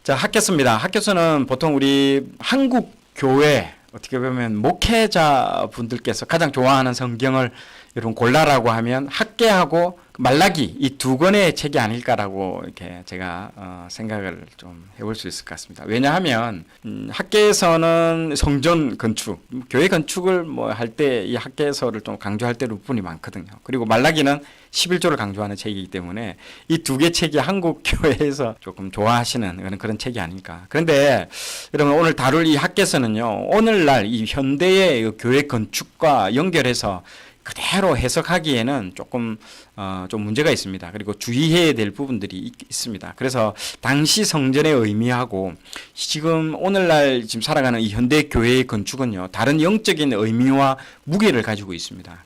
자, 학개서입니다. 학개서는 보통 우리 한국 교회 어떻게 보면 목회자 분들께서 가장 좋아하는 성경을 여러분 골라라고 하면 학개하고 말라기 이 두 권의 책이 아닐까라고 이렇게 제가 생각을 좀 해볼 수 있을 것 같습니다. 왜냐하면 학개서는 성전 건축, 교회 건축을 뭐 할 때 이 학개서를 좀 강조할 때 부분이 많거든요. 그리고 말라기는 11조를 강조하는 책이기 때문에 이 두 개 책이 한국 교회에서 조금 좋아하시는 그런 책이 아닐까. 그런데 여러분 오늘 다룰 이 학개서는요, 오늘날 이 현대의 교회 건축과 연결해서 그대로 해석하기에는 조금 좀 문제가 있습니다. 그리고 주의해야 될 부분들이 있습니다. 그래서 당시 성전의 의미하고 지금 오늘날 지금 살아가는 이 현대 교회의 건축은요, 다른 영적인 의미와 무게를 가지고 있습니다.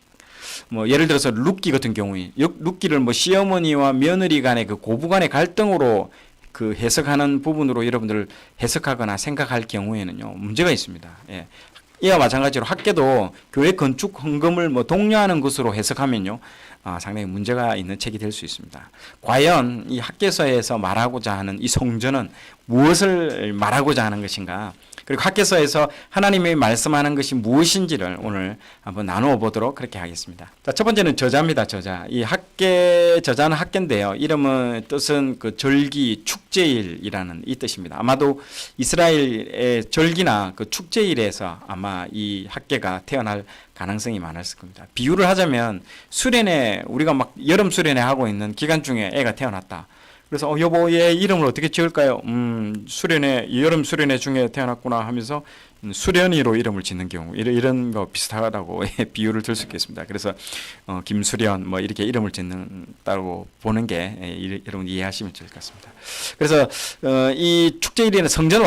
뭐 예를 들어서 룻기 같은 경우에 룻기를 뭐 시어머니와 며느리 간의 그 고부 간의 갈등으로 그 해석하는 부분으로 여러분들 해석하거나 생각할 경우에는요, 문제가 있습니다. 예. 이와 마찬가지로 학개도 교회 건축 헌금을 뭐 독려하는 것으로 해석하면요, 상당히 문제가 있는 책이 될 수 있습니다. 과연 이 학개서에서 말하고자 하는 이 성전은 무엇을 말하고자 하는 것인가? 그리고 학개서에서 하나님이 말씀하는 것이 무엇인지를 오늘 한번 나누어 보도록 그렇게 하겠습니다. 자, 첫 번째는 저자입니다. 저자. 이 학개 저자는 학개인데요. 이름은 뜻은 그 절기 축제일이라는 이 뜻입니다. 아마도 이스라엘의 절기나 그 축제일에서 아마 이 학개가 태어날 가능성이 많았을 겁니다. 비유를 하자면 수련회, 우리가 막 여름 수련회 하고 있는 기간 중에 애가 태어났다. 그래서 여보 얘 이름을 어떻게 지을까요? 수련회, 여름 수련회 중에 태어났구나 하면서 수련이로 이름을 짓는 경우, 이런 거 비슷하다고 비유를 들 수 있겠습니다. 그래서 김수련 뭐 이렇게 이름을 짓는다고 보는 게 여러분 이해하시면 좋을 것 같습니다. 그래서 이 축제일에는 성전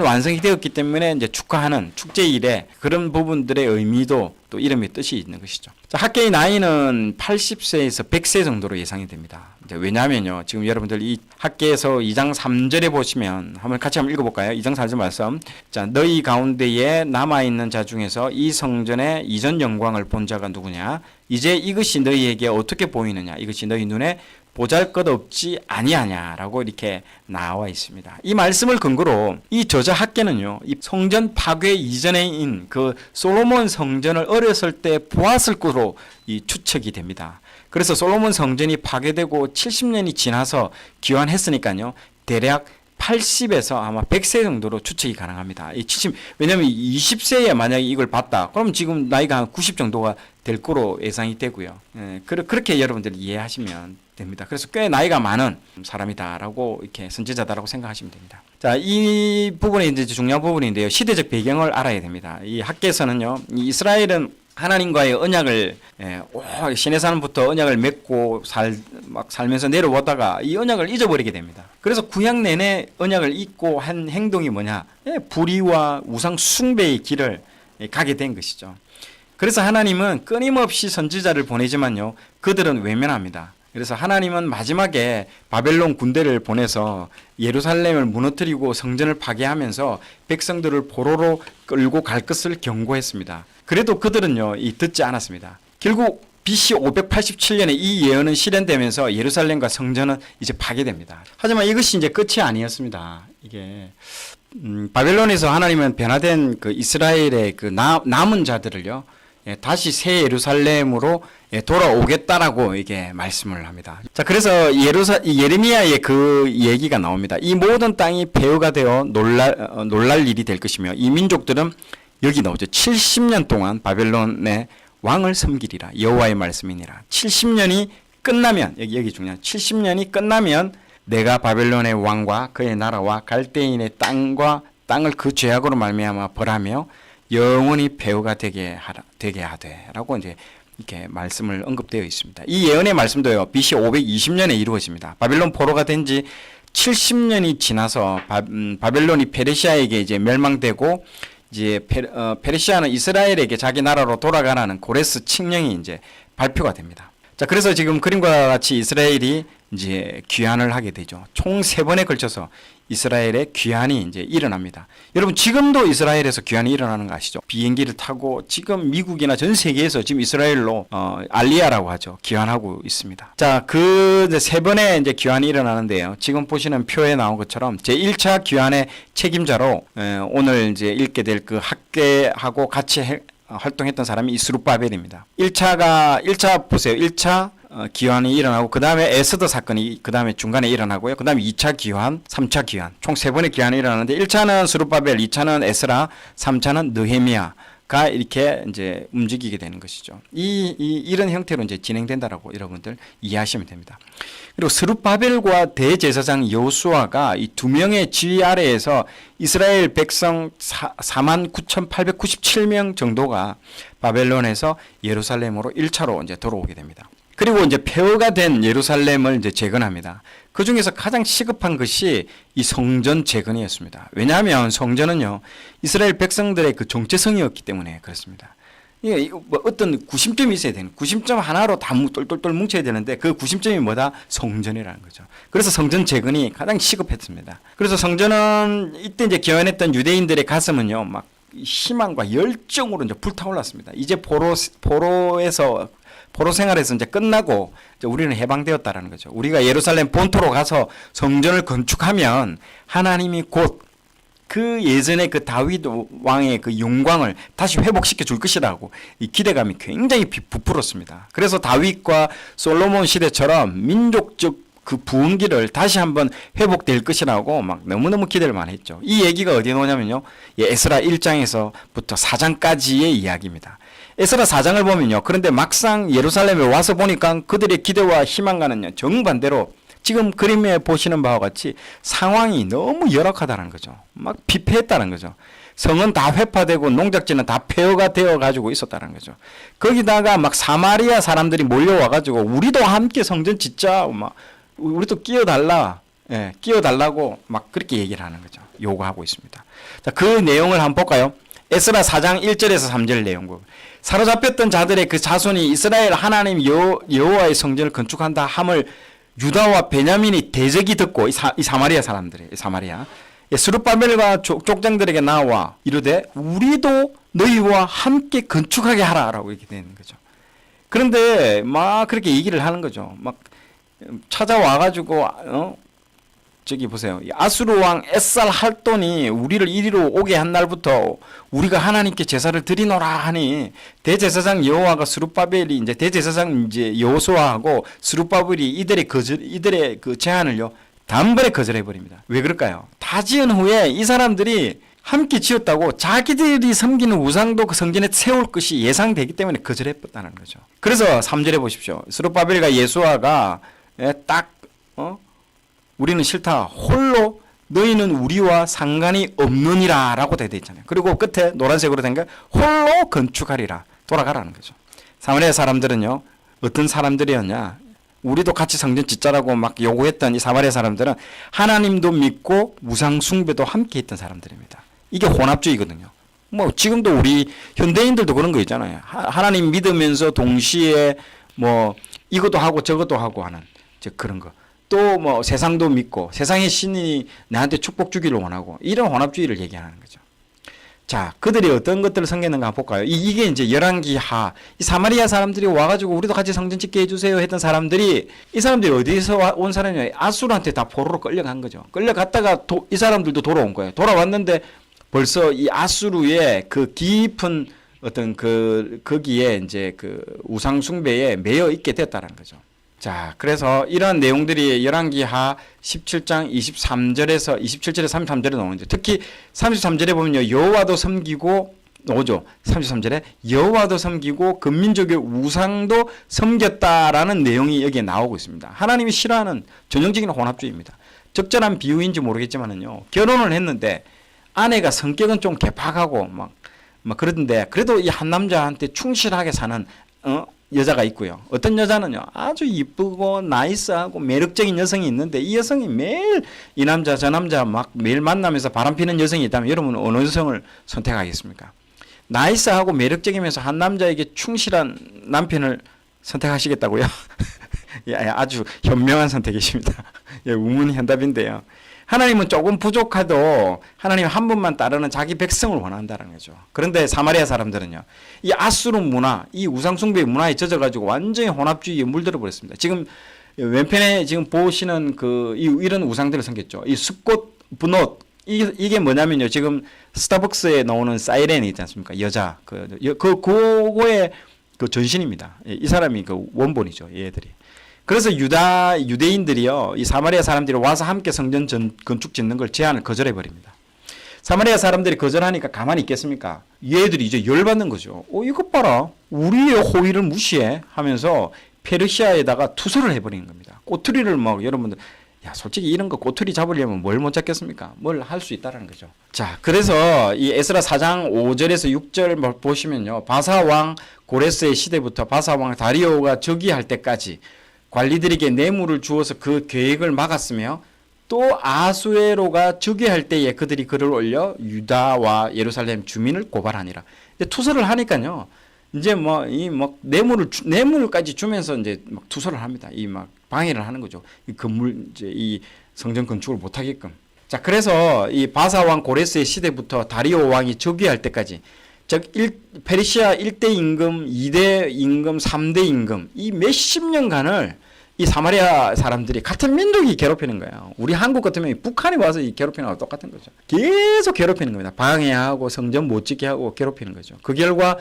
완성이 되었기 때문에 이제 축하하는 축제일에 그런 부분들의 의미도 또 이름의 뜻이 있는 것이죠. 자, 학개의 나이는 80세에서 100세 정도로 예상이 됩니다. 왜냐하면요, 지금 여러분들 이 학개에서 2장 3절에 보시면 같이 한번 읽어볼까요? 2장 4절 말씀. 자, 너희 가운데에 남아있는 자 중에서 이 성전의 이전 영광을 본 자가 누구냐? 이제 이것이 너희에게 어떻게 보이느냐? 이것이 너희 눈에 보잘것없지 아니하냐라고 이렇게 나와 있습니다. 이 말씀을 근거로 이 저자 학개는요, 이 성전 파괴 이전에인 그 솔로몬 성전을 어렸을 때 보았을 것으로 이 추측이 됩니다. 그래서 솔로몬 성전이 파괴되고 70년이 지나서 기원했으니까요, 대략 80에서 아마 100세 정도로 추측이 가능합니다. 왜냐하면 20세에 만약에 이걸 봤다, 그럼 지금 나이가 한 90 정도가 될 거로 예상이 되고요. 그렇게 여러분들이 이해하시면 됩니다. 그래서 꽤 나이가 많은 사람이다라고 이렇게 선지자다라고 생각하시면 됩니다. 자, 이 부분이 이제 중요한 부분인데요. 시대적 배경을 알아야 됩니다. 이 학개서는요, 이 이스라엘은 하나님과의 언약을 시내산부터 언약을 맺고 살면서 내려오다가 이 언약을 잊어버리게 됩니다. 그래서 구약 내내 언약을 잊고 한 행동이 뭐냐? 불의와 우상 숭배의 길을 가게 된 것이죠. 그래서 하나님은 끊임없이 선지자를 보내지만요, 그들은 외면합니다. 그래서 하나님은 마지막에 바벨론 군대를 보내서 예루살렘을 무너뜨리고 성전을 파괴하면서 백성들을 포로로 끌고 갈 것을 경고했습니다. 그래도 그들은요, 듣지 않았습니다. 결국 BC 587년에 이 예언은 실현되면서 예루살렘과 성전은 이제 파괴됩니다. 하지만 이것이 이제 끝이 아니었습니다. 이게 바벨론에서 하나님은 변화된 그 이스라엘의 그 남은 자들을요, 다시 새 예루살렘으로 돌아오겠다라고 이게 말씀을 합니다. 자, 그래서 예레미야의 그 얘기가 나옵니다. 이 모든 땅이 폐허가 되어 놀랄 일이 될 것이며 이 민족들은 여기 나오죠. 70년 동안 바벨론의 왕을 섬기리라. 여호와의 말씀이니라. 70년이 끝나면, 여기 중요한 70년이 끝나면 내가 바벨론의 왕과 그의 나라와 갈대인의 땅을 그 죄악으로 말미암아 벌하며 영원히 폐허가 되게 하되라고 이제 이렇게 말씀을 언급되어 있습니다. 이 예언의 말씀도요, BC 520년에 이루어집니다. 바벨론 포로가 된 지 70년이 지나서 바벨론이 페르시아에게 이제 멸망되고 이제 페르시아는 이스라엘에게 자기 나라로 돌아가라는 고레스 칙령이 이제 발표가 됩니다. 자, 그래서 지금 그림과 같이 이스라엘이 이제 귀환을 하게 되죠. 총 3번에 걸쳐서 이스라엘의 귀환이 이제 일어납니다. 여러분, 지금도 이스라엘에서 귀환이 일어나는 거 아시죠? 비행기를 타고 지금 미국이나 전 세계에서 지금 이스라엘로 알리야라고 하죠. 귀환하고 있습니다. 자, 그 이제 3번의 이제 귀환이 일어나는데요. 지금 보시는 표에 나온 것처럼 제1차 귀환의 책임자로 오늘 이제 읽게 될 그 학계하고 같이 활동했던 사람이 이스룹바벨입니다. 1차 보세요. 1차 기환이 일어나고 그 다음에 에스더 사건이 그 다음에 중간에 일어나고요. 그 다음에 2차 기환, 3차 기환 총 3번의 기환이 일어나는데 1차는 스룹바벨, 2차는 에스라, 3차는 느헤미야가 이렇게 이제 움직이게 되는 것이죠. 이런 형태로 이제 진행된다라고 여러분들 이해하시면 됩니다. 그리고 스룹바벨과 대제사장 여호수아가 이 2명의 지휘 아래에서 이스라엘 백성 49,897명 정도가 바벨론에서 예루살렘으로 1차로 이제 돌아오게 됩니다. 그리고 이제 폐허가 된 예루살렘을 이제 재건합니다. 그 중에서 가장 시급한 것이 이 성전 재건이었습니다. 왜냐하면 성전은요, 이스라엘 백성들의 그 정체성이었기 때문에 그렇습니다. 이게 뭐 어떤 구심점이 있어야 되는, 구심점 하나로 다 똘똘똘 뭉쳐야 되는데 그 구심점이 뭐다? 성전이라는 거죠. 그래서 성전 재건이 가장 시급했습니다. 그래서 성전은 이때 이제 개헌했던 유대인들의 가슴은요, 막 희망과 열정으로 이제 불타올랐습니다. 이제 포로 생활에서 이제 끝나고 이제 우리는 해방되었다라는 거죠. 우리가 예루살렘 본토로 가서 성전을 건축하면 하나님이 곧 그 예전에 그 다윗 왕의 그 영광을 다시 회복시켜 줄 것이라고 이 기대감이 굉장히 부풀었습니다. 그래서 다윗과 솔로몬 시대처럼 민족적 그 부흥기를 다시 한번 회복될 것이라고 막 너무너무 기대를 많이 했죠. 이 얘기가 어디에 나오냐면요, 에스라 1장에서부터 4장까지의 이야기입니다. 에스라 4장을 보면요, 그런데 막상 예루살렘에 와서 보니까 그들의 기대와 희망과는요 정반대로 지금 그림에 보시는 바와 같이 상황이 너무 열악하다는 거죠. 막 피폐했다는 거죠. 성은 다 회파되고 농작지는 다 폐허가 되어 가지고 있었다는 거죠. 거기다가 막 사마리아 사람들이 몰려와 가지고 우리도 함께 성전 짓자, 막 우리도 끼어달라고 막 그렇게 얘기를 하는 거죠. 요구하고 있습니다. 자, 그 내용을 한번 볼까요? 에스라 4장 1절에서 3절 내용. 사로잡혔던 자들의 그 자손이 이스라엘 하나님 여호와의 성전을 건축한다 함을 유다와 베냐민이 대적이 듣고 이 사마리아 사람들이 사마리아 스룹바벨과 족장들에게 나와 이르되 우리도 너희와 함께 건축하게 하라라고 이렇게 되는 거죠. 그런데 막 그렇게 얘기를 하는 거죠. 막 찾아와 가지고 저기 보세요. 아수르 왕 에살 할돈이 우리를 이리로 오게 한 날부터 우리가 하나님께 제사를 드리노라 하니 대제사장 여호와가 스룹바벨이 이제 대제사장 이제 여호수아하고 스룹바벨이 이들의 그 제안을요 단번에 거절해 버립니다. 왜 그럴까요? 다 지은 후에 이 사람들이 함께 지었다고 자기들이 섬기는 우상도 그 성전에 세울 것이 예상되기 때문에 거절했다는 거죠. 그래서 3절에 보십시오. 스룹바벨과 예수아가 딱 우리는 싫다. 홀로 너희는 우리와 상관이 없느니라 라고 되어 있잖아요. 그리고 끝에 노란색으로 된 게 홀로 건축하리라. 돌아가라는 거죠. 사마리아 사람들은요, 어떤 사람들이었냐? 우리도 같이 성전 짓자라고 막 요구했던 이 사마리아 사람들은 하나님도 믿고 우상 숭배도 함께 했던 사람들입니다. 이게 혼합주의거든요. 뭐 지금도 우리 현대인들도 그런 거 있잖아요. 하나님 믿으면서 동시에 뭐 이것도 하고 저것도 하고 하는 그런 거. 또 뭐 세상도 믿고 세상의 신이 나한테 축복 주기를 원하고 이런 혼합주의를 얘기하는 거죠. 자, 그들이 어떤 것들을 섬겼는가 한번 볼까요? 이게 이제 열왕기하 이 사마리아 사람들이 와가지고 우리도 같이 성전 짓게 해주세요 했던 사람들이 이 사람들이 어디서 온 사람이냐? 아수르한테 다 포로로 끌려간 거죠. 끌려갔다가 이 사람들도 돌아온 거예요. 돌아왔는데 벌써 이 아수르의 그 깊은 어떤 거기에 이제 그 우상 숭배에 매여 있게 됐다는 거죠. 자, 그래서 이런 내용들이 열왕기하 17장 23절에서 27절에 33절에 나오는데 특히 33절에 보면요. 여호와도 섬기고 나오죠. 33절에 여호와도 섬기고 근민족의 우상도 섬겼다라는 내용이 여기에 나오고 있습니다. 하나님이 싫어하는 전형적인 혼합주의입니다. 적절한 비유인지 모르겠지만은요. 결혼을 했는데 아내가 성격은 좀 개팍하고 막 그러던데 그래도 이 한 남자한테 충실하게 사는 여자가 있고요. 어떤 여자는요, 아주 이쁘고 나이스하고 매력적인 여성이 있는데 이 여성이 매일 이 남자 저 남자 막 매일 만나면서 바람피는 여성이 있다면 여러분은 어느 여성을 선택하겠습니까? 나이스하고 매력적이면서 한 남자에게 충실한 남편을 선택하시겠다고요? 예, 아주 현명한 선택이십니다. 예, 우문현답인데요. 하나님은 조금 부족해도 하나님 한 분만 따르는 자기 백성을 원한다는 거죠. 그런데 사마리아 사람들은요, 이 아수르 문화, 이 우상숭배 문화에 젖어가지고 완전히 혼합주의에 물들어 버렸습니다. 지금 왼편에 지금 보시는 이런 우상들을 섬겼죠. 이 숫꽃, 분옷, 이게 뭐냐면요. 지금 스타벅스에 나오는 사이렌이 있지 않습니까? 여자. 그거의 그 전신입니다. 이 사람이 그 원본이죠. 얘들이. 그래서 유대인들이요, 이 사마리아 사람들이 와서 함께 성전 건축 짓는 걸 제안을 거절해 버립니다. 사마리아 사람들이 거절하니까 가만히 있겠습니까? 얘들이 이제 열받는 거죠. 이것 봐라. 우리의 호의를 무시해 하면서 페르시아에다가 투서를 해버리는 겁니다. 꼬투리를 여러분들, 야, 솔직히 이런 거 꼬투리 잡으려면 뭘 못 잡겠습니까? 뭘 할 수 있다라는 거죠. 자, 그래서 이 에스라 4장 5절에서 6절 보시면요. 바사왕 고레스의 시대부터 바사왕 다리오가 즉위할 때까지 관리들에게 뇌물을 주어서 그 계획을 막았으며, 또 아수에로가 즉위할 때에 그들이 글을 올려 유다와 예루살렘 주민을 고발하니라. 투서를 하니까요. 이제 뇌물까지 주면서 이제 막 투서를 합니다. 방해를 하는 거죠. 이 건물, 이제 이 성전 건축을 못 하게끔. 자, 그래서 이 바사왕 고레스의 시대부터 다리오 왕이 즉위할 때까지, 즉 페르시아 1대 임금, 2대 임금, 3대 임금, 이 몇십 년간을 이 사마리아 사람들이 같은 민족이 괴롭히는 거예요. 우리 한국 같으면 북한이 와서 괴롭히는 거랑 똑같은 거죠. 계속 괴롭히는 겁니다. 방해하고 성전 못 짓게 하고 괴롭히는 거죠. 그 결과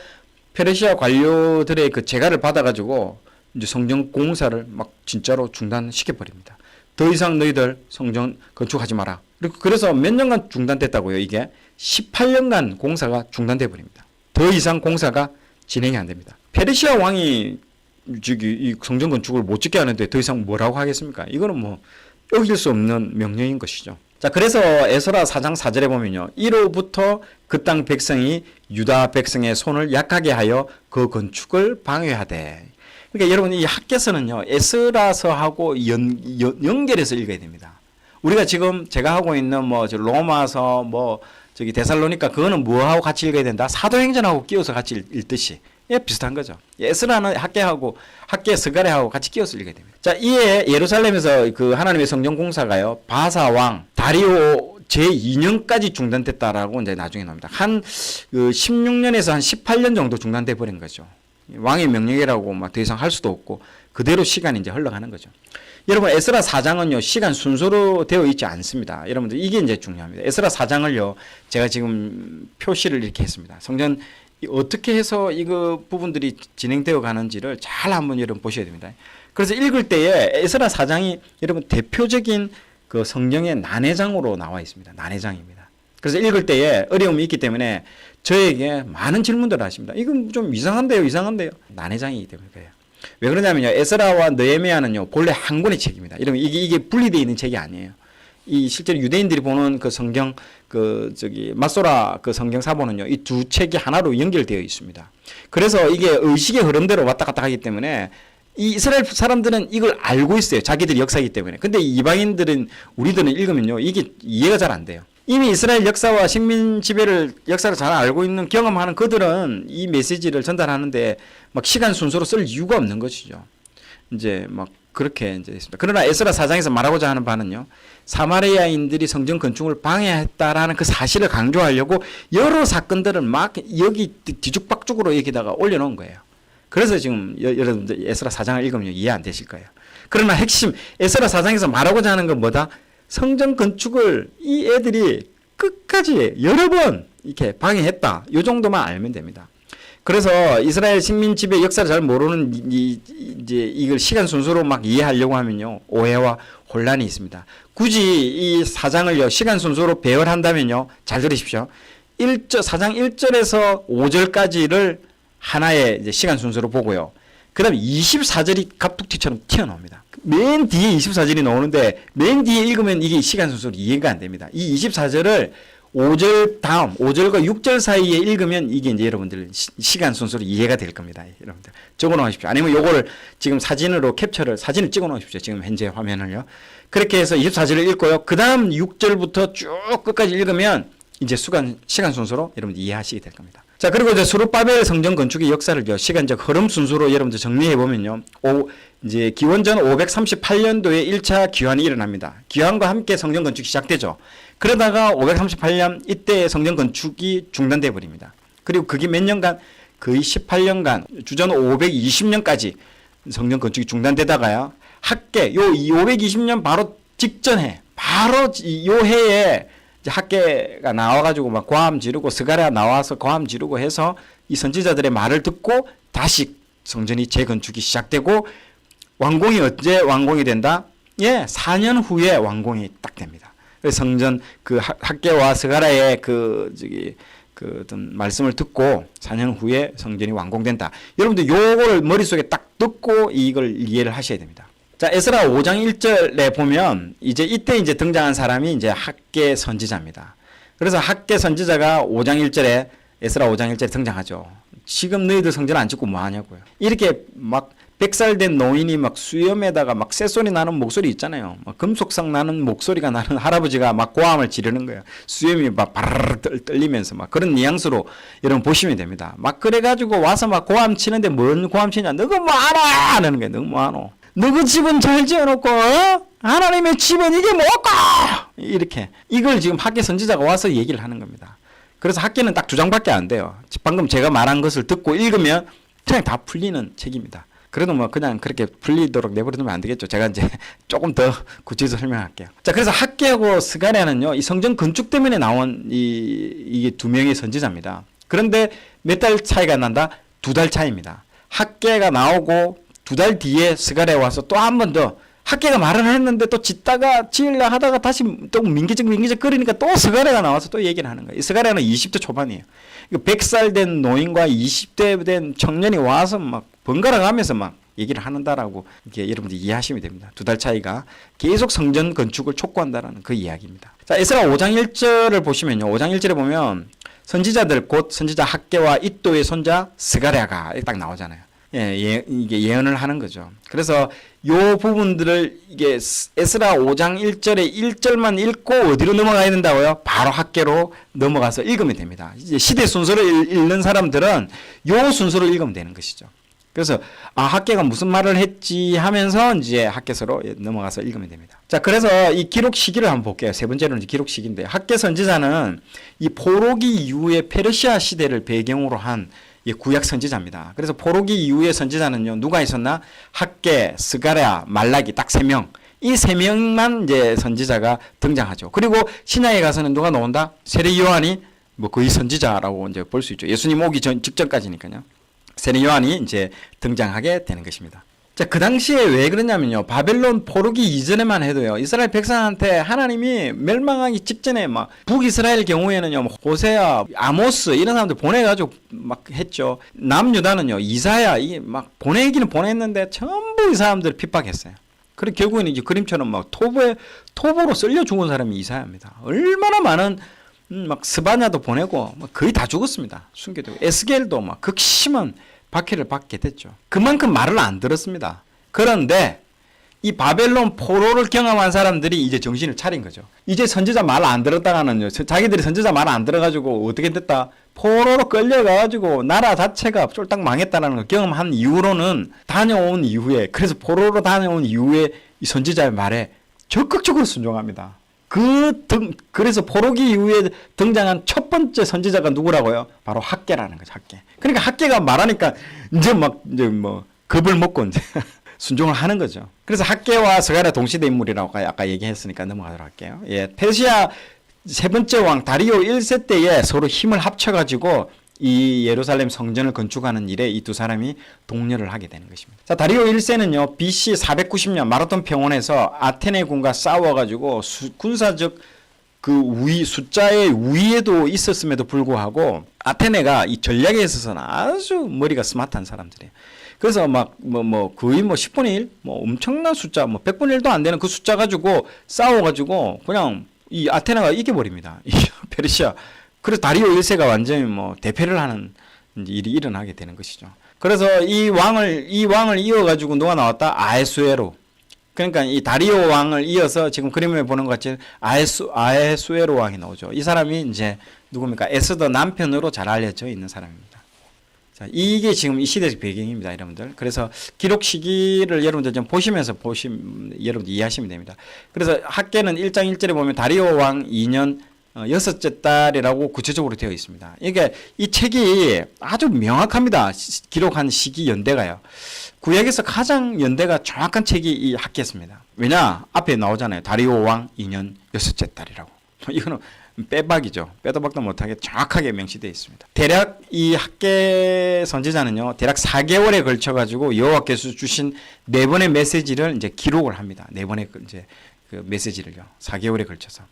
페르시아 관료들의 그 재가를 받아가지고 이제 성전 공사를 막 진짜로 중단시켜 버립니다. 더 이상 너희들 성전 건축하지 마라. 그래서 몇 년간 중단됐다고요. 이게 18년간 공사가 중단돼 버립니다. 더 이상 공사가 진행이 안 됩니다. 페르시아 왕이 이 성전 건축을 못 짓게 하는데 더 이상 뭐라고 하겠습니까? 이거는 어길 수 없는 명령인 것이죠. 자, 그래서 에스라 4장 4절에 보면요. 이로부터 그 땅 백성이 유다 백성의 손을 약하게 하여 그 건축을 방해하되. 그러니까 여러분, 이 학계서는요, 에스라서하고 연결해서 읽어야 됩니다. 우리가 지금 제가 하고 있는 로마서 데살로니가, 그거는 뭐하고 같이 읽어야 된다? 사도행전하고 끼워서 같이 읽듯이. 예, 비슷한 거죠. 에스라는 학계 스가랴하고 같이 끼워서 읽어야 됩니다. 자, 이에 예루살렘에서 그 하나님의 성전 공사가요, 바사 왕 다리오 제2년까지 중단됐다라고 이제 나중에 나옵니다. 한 16년에서 한 18년 정도 중단돼 버린 거죠. 왕의 명령이라고 더 이상 할 수도 없고 그대로 시간이 이제 흘러가는 거죠. 여러분, 에스라 4장은요, 시간 순서로 되어 있지 않습니다. 여러분들, 이게 이제 중요합니다. 에스라 4장을요, 제가 지금 표시를 이렇게 했습니다. 성전 어떻게 해서 이거 부분들이 진행되어 가는지를 잘 한번 여러분 보셔야 됩니다. 그래서 읽을 때에 에스라 4장이 여러분 대표적인 그 성경의 난해장으로 나와 있습니다. 난해장입니다. 그래서 읽을 때에 어려움이 있기 때문에 저에게 많은 질문들을 하십니다. 이건 좀 이상한데요. 난해장이기 때문에 그래요. 왜 그러냐면요, 에스라와 느헤미야는요, 본래 한 권의 책입니다. 이러면 이게 분리되어 있는 책이 아니에요. 이 실제로 유대인들이 보는 그 성경, 마소라 그 성경 사본은요, 이 두 책이 하나로 연결되어 있습니다. 그래서 이게 의식의 흐름대로 왔다 갔다 하기 때문에 이 이스라엘 사람들은 이걸 알고 있어요. 자기들이 역사이기 때문에. 근데 이방인들은, 우리들은 읽으면요, 이게 이해가 잘 안 돼요. 이미 이스라엘 역사와 식민 지배를 역사를 잘 알고 있는, 경험하는 그들은 이 메시지를 전달하는데 시간 순서로 쓸 이유가 없는 것이죠. 이제 그렇게 이제 있습니다. 그러나 에스라 4장에서 말하고자 하는 바는요, 사마리아인들이 성전 건축을 방해했다라는 그 사실을 강조하려고 여러 사건들을 여기 뒤죽박죽으로 여기다가 올려놓은 거예요. 그래서 지금 여러분들 에스라 4장을 읽으면 이해 안 되실 거예요. 그러나 핵심, 에스라 4장에서 말하고자 하는 건 뭐다? 성전 건축을 이 애들이 끝까지 여러 번 이렇게 방해했다. 이 정도만 알면 됩니다. 그래서 이스라엘 식민 지배 역사를 잘 모르는 이제 이걸 시간 순서로 이해하려고 하면요, 오해와 혼란이 있습니다. 굳이 이 4장을요, 시간 순서로 배열한다면요, 잘 들으십시오. 4장 1절에서 5절까지를 하나의 이제 시간 순서로 보고요. 그 다음에 24절이 갑툭튀처럼 튀어나옵니다. 맨 뒤에 24절이 나오는데 맨 뒤에 읽으면 이게 시간 순서로 이해가 안 됩니다. 이 24절을 5절 다음 5절과 6절 사이에 읽으면 이게 이제 여러분들 시간 순서로 이해가 될 겁니다. 여러분들 적어 놓으십시오. 아니면 요거를 지금 사진을 찍어 놓으십시오. 지금 현재 화면을요. 그렇게 해서 24절을 읽고요. 그 다음 6절부터 쭉 끝까지 읽으면 이제 시간 순서로 여러분들 이해하시게 될 겁니다. 자, 그리고 이제 수르바벨 성전 건축의 역사를 시간적 흐름 순서로 여러분들 정리해 보면요. 이제 기원전 538년도에 1차 기환이 일어납니다. 기환과 함께 성전 건축이 시작되죠. 그러다가 538년 이때 성전 건축이 중단돼 버립니다. 그리고 그게 몇 년간 거의 18년간 주전 520년까지 성전 건축이 중단되다가요. 학계 요 520년 바로 직전에 바로 요 해에 학계가 나와가지고 막 고함 지르고 스가랴 나와서 고함 지르고 해서 이 선지자들의 말을 듣고 다시 성전이 재건축이 시작되고 완공이 언제 완공이 된다? 예, 4년 후에 완공이 딱 됩니다. 그래서 성전 그 학계와 스가랴의 그 어떤 말씀을 듣고 4년 후에 성전이 완공된다. 여러분들 요거를 머릿속에 딱 듣고 이걸 이해를 하셔야 됩니다. 자, 에스라 5장 1절에 보면 이때 등장한 사람이 이제 학계 선지자입니다. 그래서 학계 선지자가 5장 1절에 에스라 5장 1절에 등장하죠. 지금 너희들 성전 안 짓고 뭐 하냐고요. 이렇게 막 100살 된 노인이 막 수염에다가 막 쇳소리 나는 목소리 있잖아요. 막 금속성 나는 목소리가 나는 할아버지가 막 고함을 지르는 거예요. 수염이 막 바르르 떨리면서 막 그런 뉘앙스로 여러분 보시면 됩니다. 막 그래가지고 와서 막 고함 치는데 뭔 고함 치냐. 너가 뭐 하나 하는 거예요. 너가 뭐 하노. 너그 집은 잘 지어놓고 하나님의 집은 이게 뭐까 이렇게 이걸 지금 학계 선지자가 와서 얘기를 하는 겁니다. 그래서 학계는 딱 2장밖에 안 돼요. 방금 제가 말한 것을 듣고 읽으면 그냥 다 풀리는 책입니다. 그래도 뭐 그냥 그렇게 풀리도록 내버려두면 안 되겠죠. 제가 이제 조금 더 구체적으로 설명할게요. 자, 그래서 학계하고 스가랴는요, 이 성전 건축 때문에 나온 이게 2명의 선지자입니다. 그런데 몇 달 차이가 난다? 2달 차이입니다. 학계가 나오고 2달 뒤에 스가랴 와서 또 한 번 더 학계가 말을 했는데 또 짓다가 지으려 하다가 다시 또 민기적 거리니까 또 스가랴가 나와서 또 얘기를 하는 거예요. 이 스가랴는 20대 초반이에요. 100살 된 노인과 20대 된 청년이 와서 막 번갈아 가면서 막 얘기를 한다라고 이렇게 여러분들 이해하시면 됩니다. 2달 차이가 계속 성전 건축을 촉구한다라는 그 이야기입니다. 자, 에스라 5장 1절을 보시면요. 5장 1절에 보면 선지자들 곧 선지자 학계와 이도의 손자 스가랴가 딱 나오잖아요. 이게 예언을 하는 거죠. 그래서 요 부분들을 이게 에스라 5장 1절에 1절만 읽고 어디로 넘어가야 된다고요? 바로 학계로 넘어가서 읽으면 됩니다. 이제 시대 순서를 읽는 사람들은 요 순서로 읽으면 되는 것이죠. 그래서 학계가 무슨 말을 했지 하면서 이제 학계서로 넘어가서 읽으면 됩니다. 자, 그래서 이 기록 시기를 한번 볼게요. 세 번째로는 이제 기록 시기인데 학계 선지자는 이 포로기 이후의 페르시아 시대를 배경으로 한 구약 선지자입니다. 그래서 포로기 이후의 선지자는요, 누가 있었나? 학계, 스가랴, 말라기 딱 3명. 이 3명만 이제 선지자가 등장하죠. 그리고 신약에 가서는 누가 나온다? 세례 요한이 뭐 거의 선지자라고 이제 볼 수 있죠. 예수님 오기 직전까지니까요. 세례 요한이 이제 등장하게 되는 것입니다. 자, 그 당시에 왜 그러냐면요. 바벨론 포로기 이전에만 해도요. 이스라엘 백성한테 하나님이 멸망하기 직전에 막 북이스라엘 경우에는요. 호세아, 아모스 이런 사람들 보내가지고 막 했죠. 남유다는요. 이사야 이게 막 보내기는 보냈는데 전부 이 사람들 핍박했어요. 그리고 결국에는 이제 그림처럼 막 톱으로 썰려 죽은 사람이 이사야입니다. 얼마나 많은 막 스바냐도 보내고 막 거의 다 죽었습니다. 순교되고 에스겔도 막 극심한 박해를 받게 됐죠. 그만큼 말을 안 들었습니다. 그런데 이 바벨론 포로를 경험한 사람들이 이제 정신을 차린 거죠. 이제 선지자 말 안 들었다가는요. 자기들이 선지자 말 안 들어가지고 어떻게 됐다? 포로로 끌려가가지고 나라 자체가 쫄딱 망했다는 걸 경험한 이후로는 다녀온 이후에 그래서 포로로 다녀온 이후에 이 선지자의 말에 적극적으로 순종합니다. 그래서 포로기 이후에 등장한 첫 번째 선지자가 누구라고요? 바로 학계라는 거죠, 학계. 그러니까 학계가 말하니까 이제 뭐 겁을 먹고 이제 순종을 하는 거죠. 그래서 학계와 스가랴 동시대 인물이라고 아까 얘기했으니까 넘어가도록 할게요. 예, 페르시아 세 번째 왕 다리오 1세 때에 서로 힘을 합쳐가지고 이 예루살렘 성전을 건축하는 일에 이 두 사람이 동료를 하게 되는 것입니다. 자, 다리오 1세는요, BC 490년 마라톤 평원에서 아테네군과 싸워가지고 군사적 숫자의 우위에도 있었음에도 불구하고 아테네가 이 전략에 있어서는 아주 머리가 스마트한 사람들이에요. 그래서 거의 10분의 1, 엄청난 숫자, 100분의 1도 안 되는 그 숫자 가지고 싸워가지고 그냥 이 아테네가 이겨버립니다. 페르시아. 그래서 다리오 1세가 완전히 대패를 하는 일이 일어나게 되는 것이죠. 그래서 이 왕을 이어가지고 누가 나왔다? 아에수에로. 그러니까 이 다리오 왕을 이어서 지금 그림에 보는 것 같이 아에수에로 왕이 나오죠. 이 사람이 이제 누굽니까? 에스더 남편으로 잘 알려져 있는 사람입니다. 자, 이게 지금 이 시대적 배경입니다, 여러분들. 그래서 기록 시기를 여러분들 좀 보시면서 여러분들 이해하시면 됩니다. 그래서 학계는 1장 1절에 보면 다리오 왕 2년 여섯째 달이라고 구체적으로 되어 있습니다. 이게 이 책이 아주 명확합니다. 기록한 시기 연대가요. 구약에서 가장 연대가 정확한 책이 이 학계입니다. 왜냐? 앞에 나오잖아요. 다리오 왕 2년 여섯째 달이라고. 이거는 빼박이죠. 빼도 박도 못하게 정확하게 명시되어 있습니다. 대략 이 학계 선지자는요, 대략 4개월에 걸쳐 가지고 여호와께서 주신 4번의 메시지를 이제 기록을 합니다. 4번의 이제 그 메시지를요, 4개월에 걸쳐서.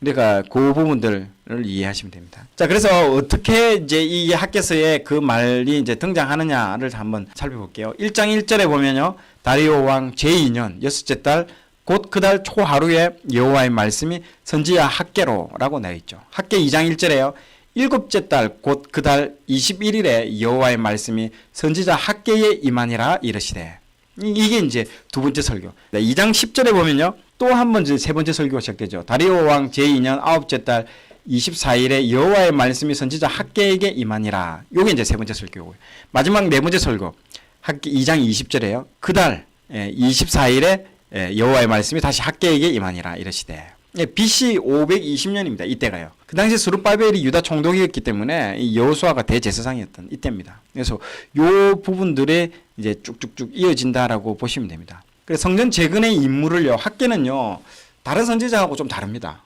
그러니까 그 부분들을 이해하시면 됩니다. 자, 그래서 어떻게 이제 이 학계서에 그 말이 이제 등장하느냐를 한번 살펴볼게요. 1장 1절에 보면요, 다리오 왕 제2년 여섯째 달 곧 그 달 초하루에 여호와의 말씀이 선지자 학계로라고 나와 있죠. 학계 2장 1절에요. 일곱째 달 곧 그 달 21일에 여호와의 말씀이 선지자 학계에 임하니라 이르시되. 이게 이제 두 번째 설교. 2장 10절에 보면요, 또 한 번 세 번째 설교가 시작되죠. 다리오 왕 제2년 아홉째 달 24일에 여호와의 말씀이 선지자 학계에게 임하니라. 요게 이제 세 번째 설교고요. 마지막 네 번째 설교. 학계 2장 20절에요. 그 달 24일에 여호와의 말씀이 다시 학계에게 임하니라 이르시되. BC 520년입니다. 이때가요. 그 당시 스룹바벨이 유다 총독이었기 때문에 이 여호수아가 대제사장이었던 이때입니다. 그래서 요 부분들이 이제 쭉쭉쭉 이어진다라고 보시면 됩니다. 그래서 성전 재건의 임무를요, 학계는요, 다른 선지자하고 좀 다릅니다.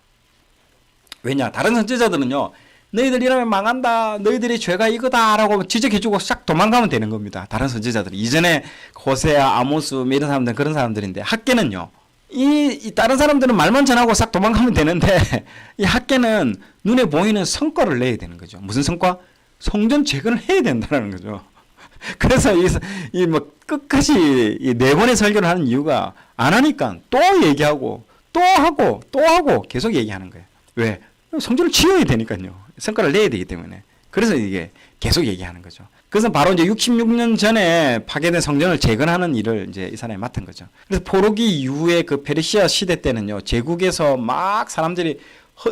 왜냐? 다른 선지자들은요, 너희들 이러면 망한다, 너희들이 죄가 이거다라고 지적해주고 싹 도망가면 되는 겁니다. 다른 선지자들이 이전에 호세아, 아모스 이런 사람들 그런 사람들인데, 학계는요, 이 다른 사람들은 말만 전하고 싹 도망가면 되는데 이 학계는 눈에 보이는 성과를 내야 되는 거죠. 무슨 성과? 성전 재건을 해야 된다는 거죠. 그래서 이 뭐 끝까지 이 네 번의 설교를 하는 이유가 안 하니까 또 얘기하고 또 하고 또 하고 계속 얘기하는 거예요. 왜? 성전을 지어야 되니까요. 성과를 내야 되기 때문에. 그래서 이게 계속 얘기하는 거죠. 그래서 바로 이제 66년 전에 파괴된 성전을 재건하는 일을 이제 이 사람이 맡은 거죠. 그래서 포로기 이후에 그 페르시아 시대 때는요, 제국에서 막 사람들이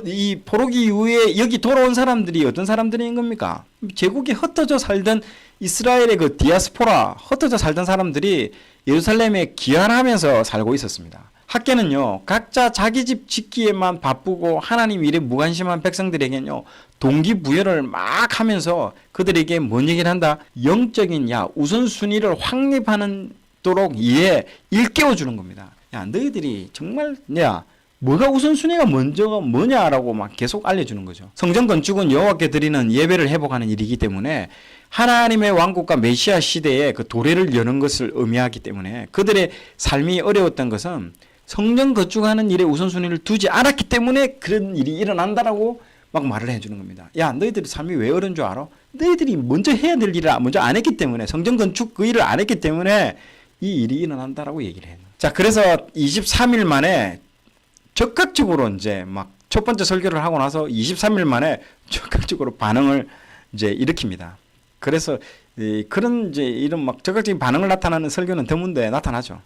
이 포로기 이후에 여기 돌아온 사람들이 어떤 사람들인 겁니까? 제국에 흩어져 살던 이스라엘의 그 디아스포라, 흩어져 살던 사람들이 예루살렘에 귀환하면서 살고 있었습니다. 학계는요, 각자 자기 집 짓기에만 바쁘고 하나님 일에 무관심한 백성들에게는요, 동기부여를 막 하면서 그들에게 뭔 얘기를 한다? 영적인 우선순위를 확립하도록 일깨워주는 겁니다. 야, 너희들이 정말 뭐가 우선순위가 먼저가 뭐냐라고 막 계속 알려주는 거죠. 성전 건축은 여호와께 드리는 예배를 회복하는 일이기 때문에 하나님의 왕국과 메시아 시대에 그 도래를 여는 것을 의미하기 때문에 그들의 삶이 어려웠던 것은 성전 건축하는 일에 우선순위를 두지 않았기 때문에 그런 일이 일어난다라고 막 말을 해주는 겁니다. 야, 너희들의 삶이 왜 어려운 줄 알아? 너희들이 먼저 해야 될 일을 먼저 안 했기 때문에, 성전 건축 그 일을 안 했기 때문에 이 일이 일어난다라고 얘기를 해요. 자, 그래서 23일 만에 적극적으로 이제 막 첫 번째 설교를 하고 나서 23일 만에 적극적으로 반응을 이제 일으킵니다. 그래서 그런 이제 이런 막 적극적인 반응을 나타나는 설교는 드문데 나타나죠.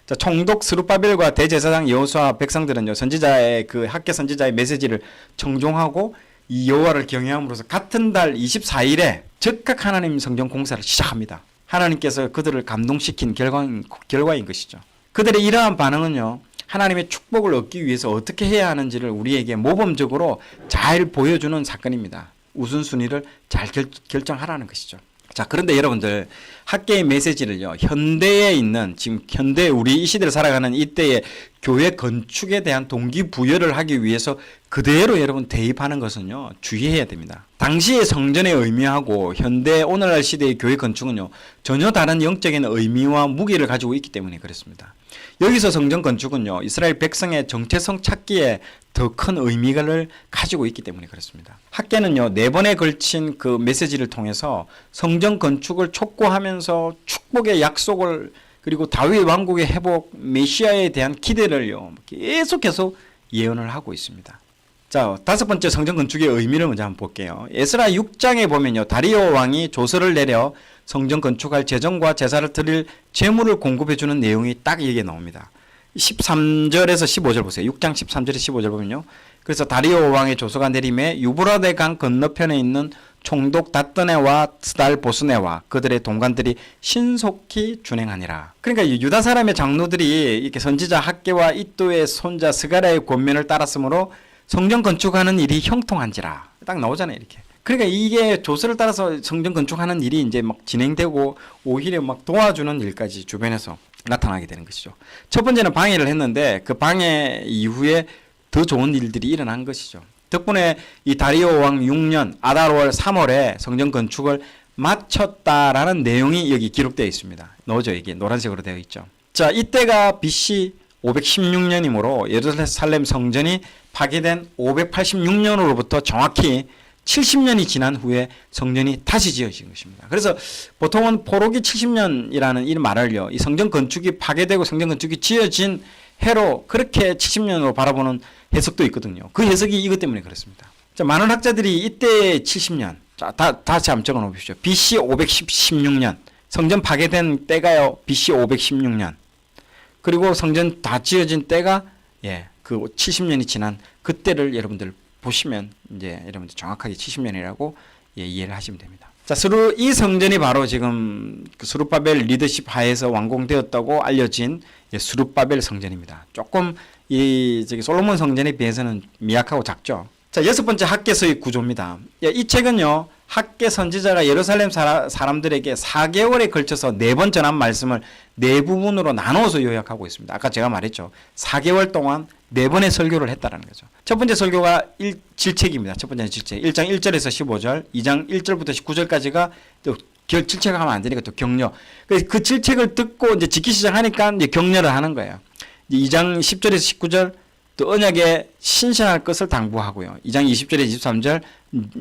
자, 총독 스룹바벨과 대제사장 여호수아 백성들은요, 선지자의 그 학계 선지자의 메시지를 청종하고 이 여호와를 경외함으로써 같은 달 24일에 즉각 하나님 성전 공사를 시작합니다. 하나님께서 그들을 감동시킨 결과인 것이죠. 그들의 이러한 반응은요, 하나님의 축복을 얻기 위해서 어떻게 해야 하는지를 우리에게 모범적으로 잘 보여주는 사건입니다. 우선순위를 잘 결정하라는 것이죠. 자, 그런데 여러분들, 학계의 메시지를요, 현대에 있는, 지금 현대 우리 이 시대를 살아가는 이때의 교회 건축에 대한 동기부여를 하기 위해서 그대로 여러분 대입하는 것은요, 주의해야 됩니다. 당시의 성전의 의미하고 현대 오늘날 시대의 교회 건축은요, 전혀 다른 영적인 의미와 무게를 가지고 있기 때문에 그렇습니다. 여기서 성전 건축은요, 이스라엘 백성의 정체성 찾기에 더 큰 의미를 가지고 있기 때문에 그렇습니다. 학계는요, 4번에 걸친 그 메시지를 통해서 성전 건축을 촉구하면서 축복의 약속을, 그리고 다윗 왕국의 회복, 메시아에 대한 기대를요, 계속 예언을 하고 있습니다. 자, 5번째 성전 건축의 의미를 먼저 한번 볼게요. 에스라 6장에 보면요, 다리오 왕이 조서를 내려 성전 건축할 재정과 제사를 드릴 재물을 공급해주는 내용이 딱 여기에 나옵니다. 13절에서 15절 보세요. 6장 13절에서 15절 보면요. 그래서 다리오 왕의 조서가 내림에 유브라데 강 건너편에 있는 총독 다뜨네와 스달 보스네와 그들의 동관들이 신속히 준행하니라. 그러니까 유다 사람의 장로들이 이렇게 선지자 학개와 이도의 손자 스가랴의 권면을 따랐으므로 성전 건축하는 일이 형통한지라. 딱 나오잖아요, 이렇게. 그러니까 이게 조서를 따라서 성전 건축하는 일이 이제 막 진행되고 오히려 막 도와주는 일까지 주변에서 나타나게 되는 것이죠. 첫 번째는 방해를 했는데 그 방해 이후에 더 좋은 일들이 일어난 것이죠. 덕분에 이 다리오 왕 6년 아달월 3월에 성전 건축을 마쳤다라는 내용이 여기 기록되어 있습니다. 넣어져 이게 노란색으로 되어 있죠. 자, 이때가 BC 516년이므로 예루살렘 성전이 파괴된 586년으로부터 정확히 70년이 지난 후에 성전이 다시 지어진 것입니다. 그래서 보통은 포로기 70년이라는 이 말을요, 이 성전 건축이 파괴되고 성전 건축이 지어진 해로 그렇게 70년으로 바라보는 해석도 있거든요. 그 해석이 이것 때문에 그렇습니다. 자, 많은 학자들이 이때 70년, 자, 다시 한번 적어 놓으십시오. BC 516년, 성전 파괴된 때가요, BC 516년. 그리고 성전 다 지어진 때가, 그 70년이 지난 그때를 여러분들 보시면 이제 여러분들 정확하게 70년이라고 이해를 하시면 됩니다. 자, 이 성전이 바로 지금 그 스룹바벨 리더십 하에서 완공되었다고 알려진 스룹바벨 성전입니다. 조금 저기 솔로몬 성전에 비해서는 미약하고 작죠. 자, 여섯 번째 학개서의 구조입니다. 이 책은요, 학개 선지자가 예루살렘 사람들에게 4개월에 걸쳐서 4번 전한 말씀을 4부분으로 나눠서 요약하고 있습니다. 아까 제가 말했죠. 4개월 동안 4번의 설교를 했다는 거죠. 첫 번째 설교가 질책입니다. 첫 번째는 질책. 1장 1절에서 15절, 2장 1절부터 19절까지가 질책을 하면 안 되니까 또 격려. 그 질책을 듣고 이제 짓기 시작하니까 이제 격려를 하는 거예요. 2장 10절에서 19절, 또 언약에 신실할 것을 당부하고요. 2장 20절에 23절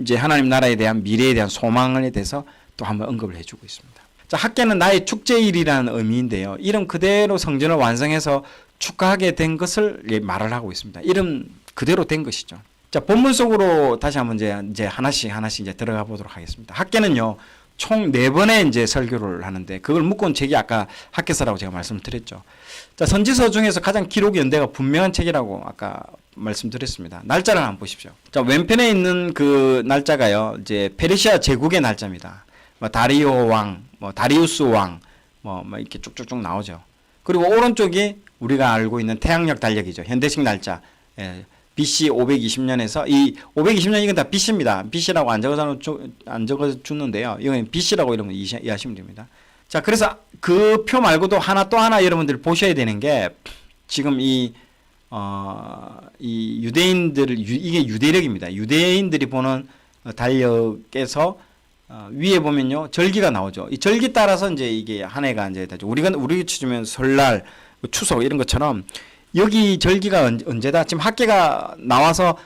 이제 하나님 나라에 대한 미래에 대한 소망에 대해서 또 한번 언급을 해주고 있습니다. 자, 학개는 나의 축제일이라는 의미인데요. 이름 그대로 성전을 완성해서 축하하게 된 것을 말을 하고 있습니다. 이름 그대로 된 것이죠. 자, 본문 속으로 다시 한번 이제 하나씩 이제 들어가 보도록 하겠습니다. 학개는요, 총 4번의 이제 설교를 하는데 그걸 묶어온 책이 아까 학개서라고 제가 말씀을 드렸죠. 자, 선지서 중에서 가장 기록 연대가 분명한 책이라고 아까 말씀드렸습니다. 날짜를 한번 보십시오. 자, 왼편에 있는 그 날짜가요, 이제 페르시아 제국의 날짜입니다. 다리오 왕, 다리우스 왕, 이렇게 쭉쭉쭉 나오죠. 그리고 오른쪽이 우리가 알고 있는 태양력 달력이죠. 현대식 날짜. BC 520년에서 이 520년 이건 다 BC입니다. BC라고 안 적어주는데요. 이건 BC라고 여러분 이해하시면 됩니다. 자, 그래서 그 표 말고도 또 하나 여러분들 보셔야 되는 게 지금 이 유대인들 이게 유대력입니다. 유대인들이 보는 달력에서 위에 보면요 절기가 나오죠. 이 절기 따라서 이제 이게 한 해가 이제 되죠. 우리 치면 설날, 추석 이런 것처럼 여기 절기가 언제다? 지금 학개가 나와서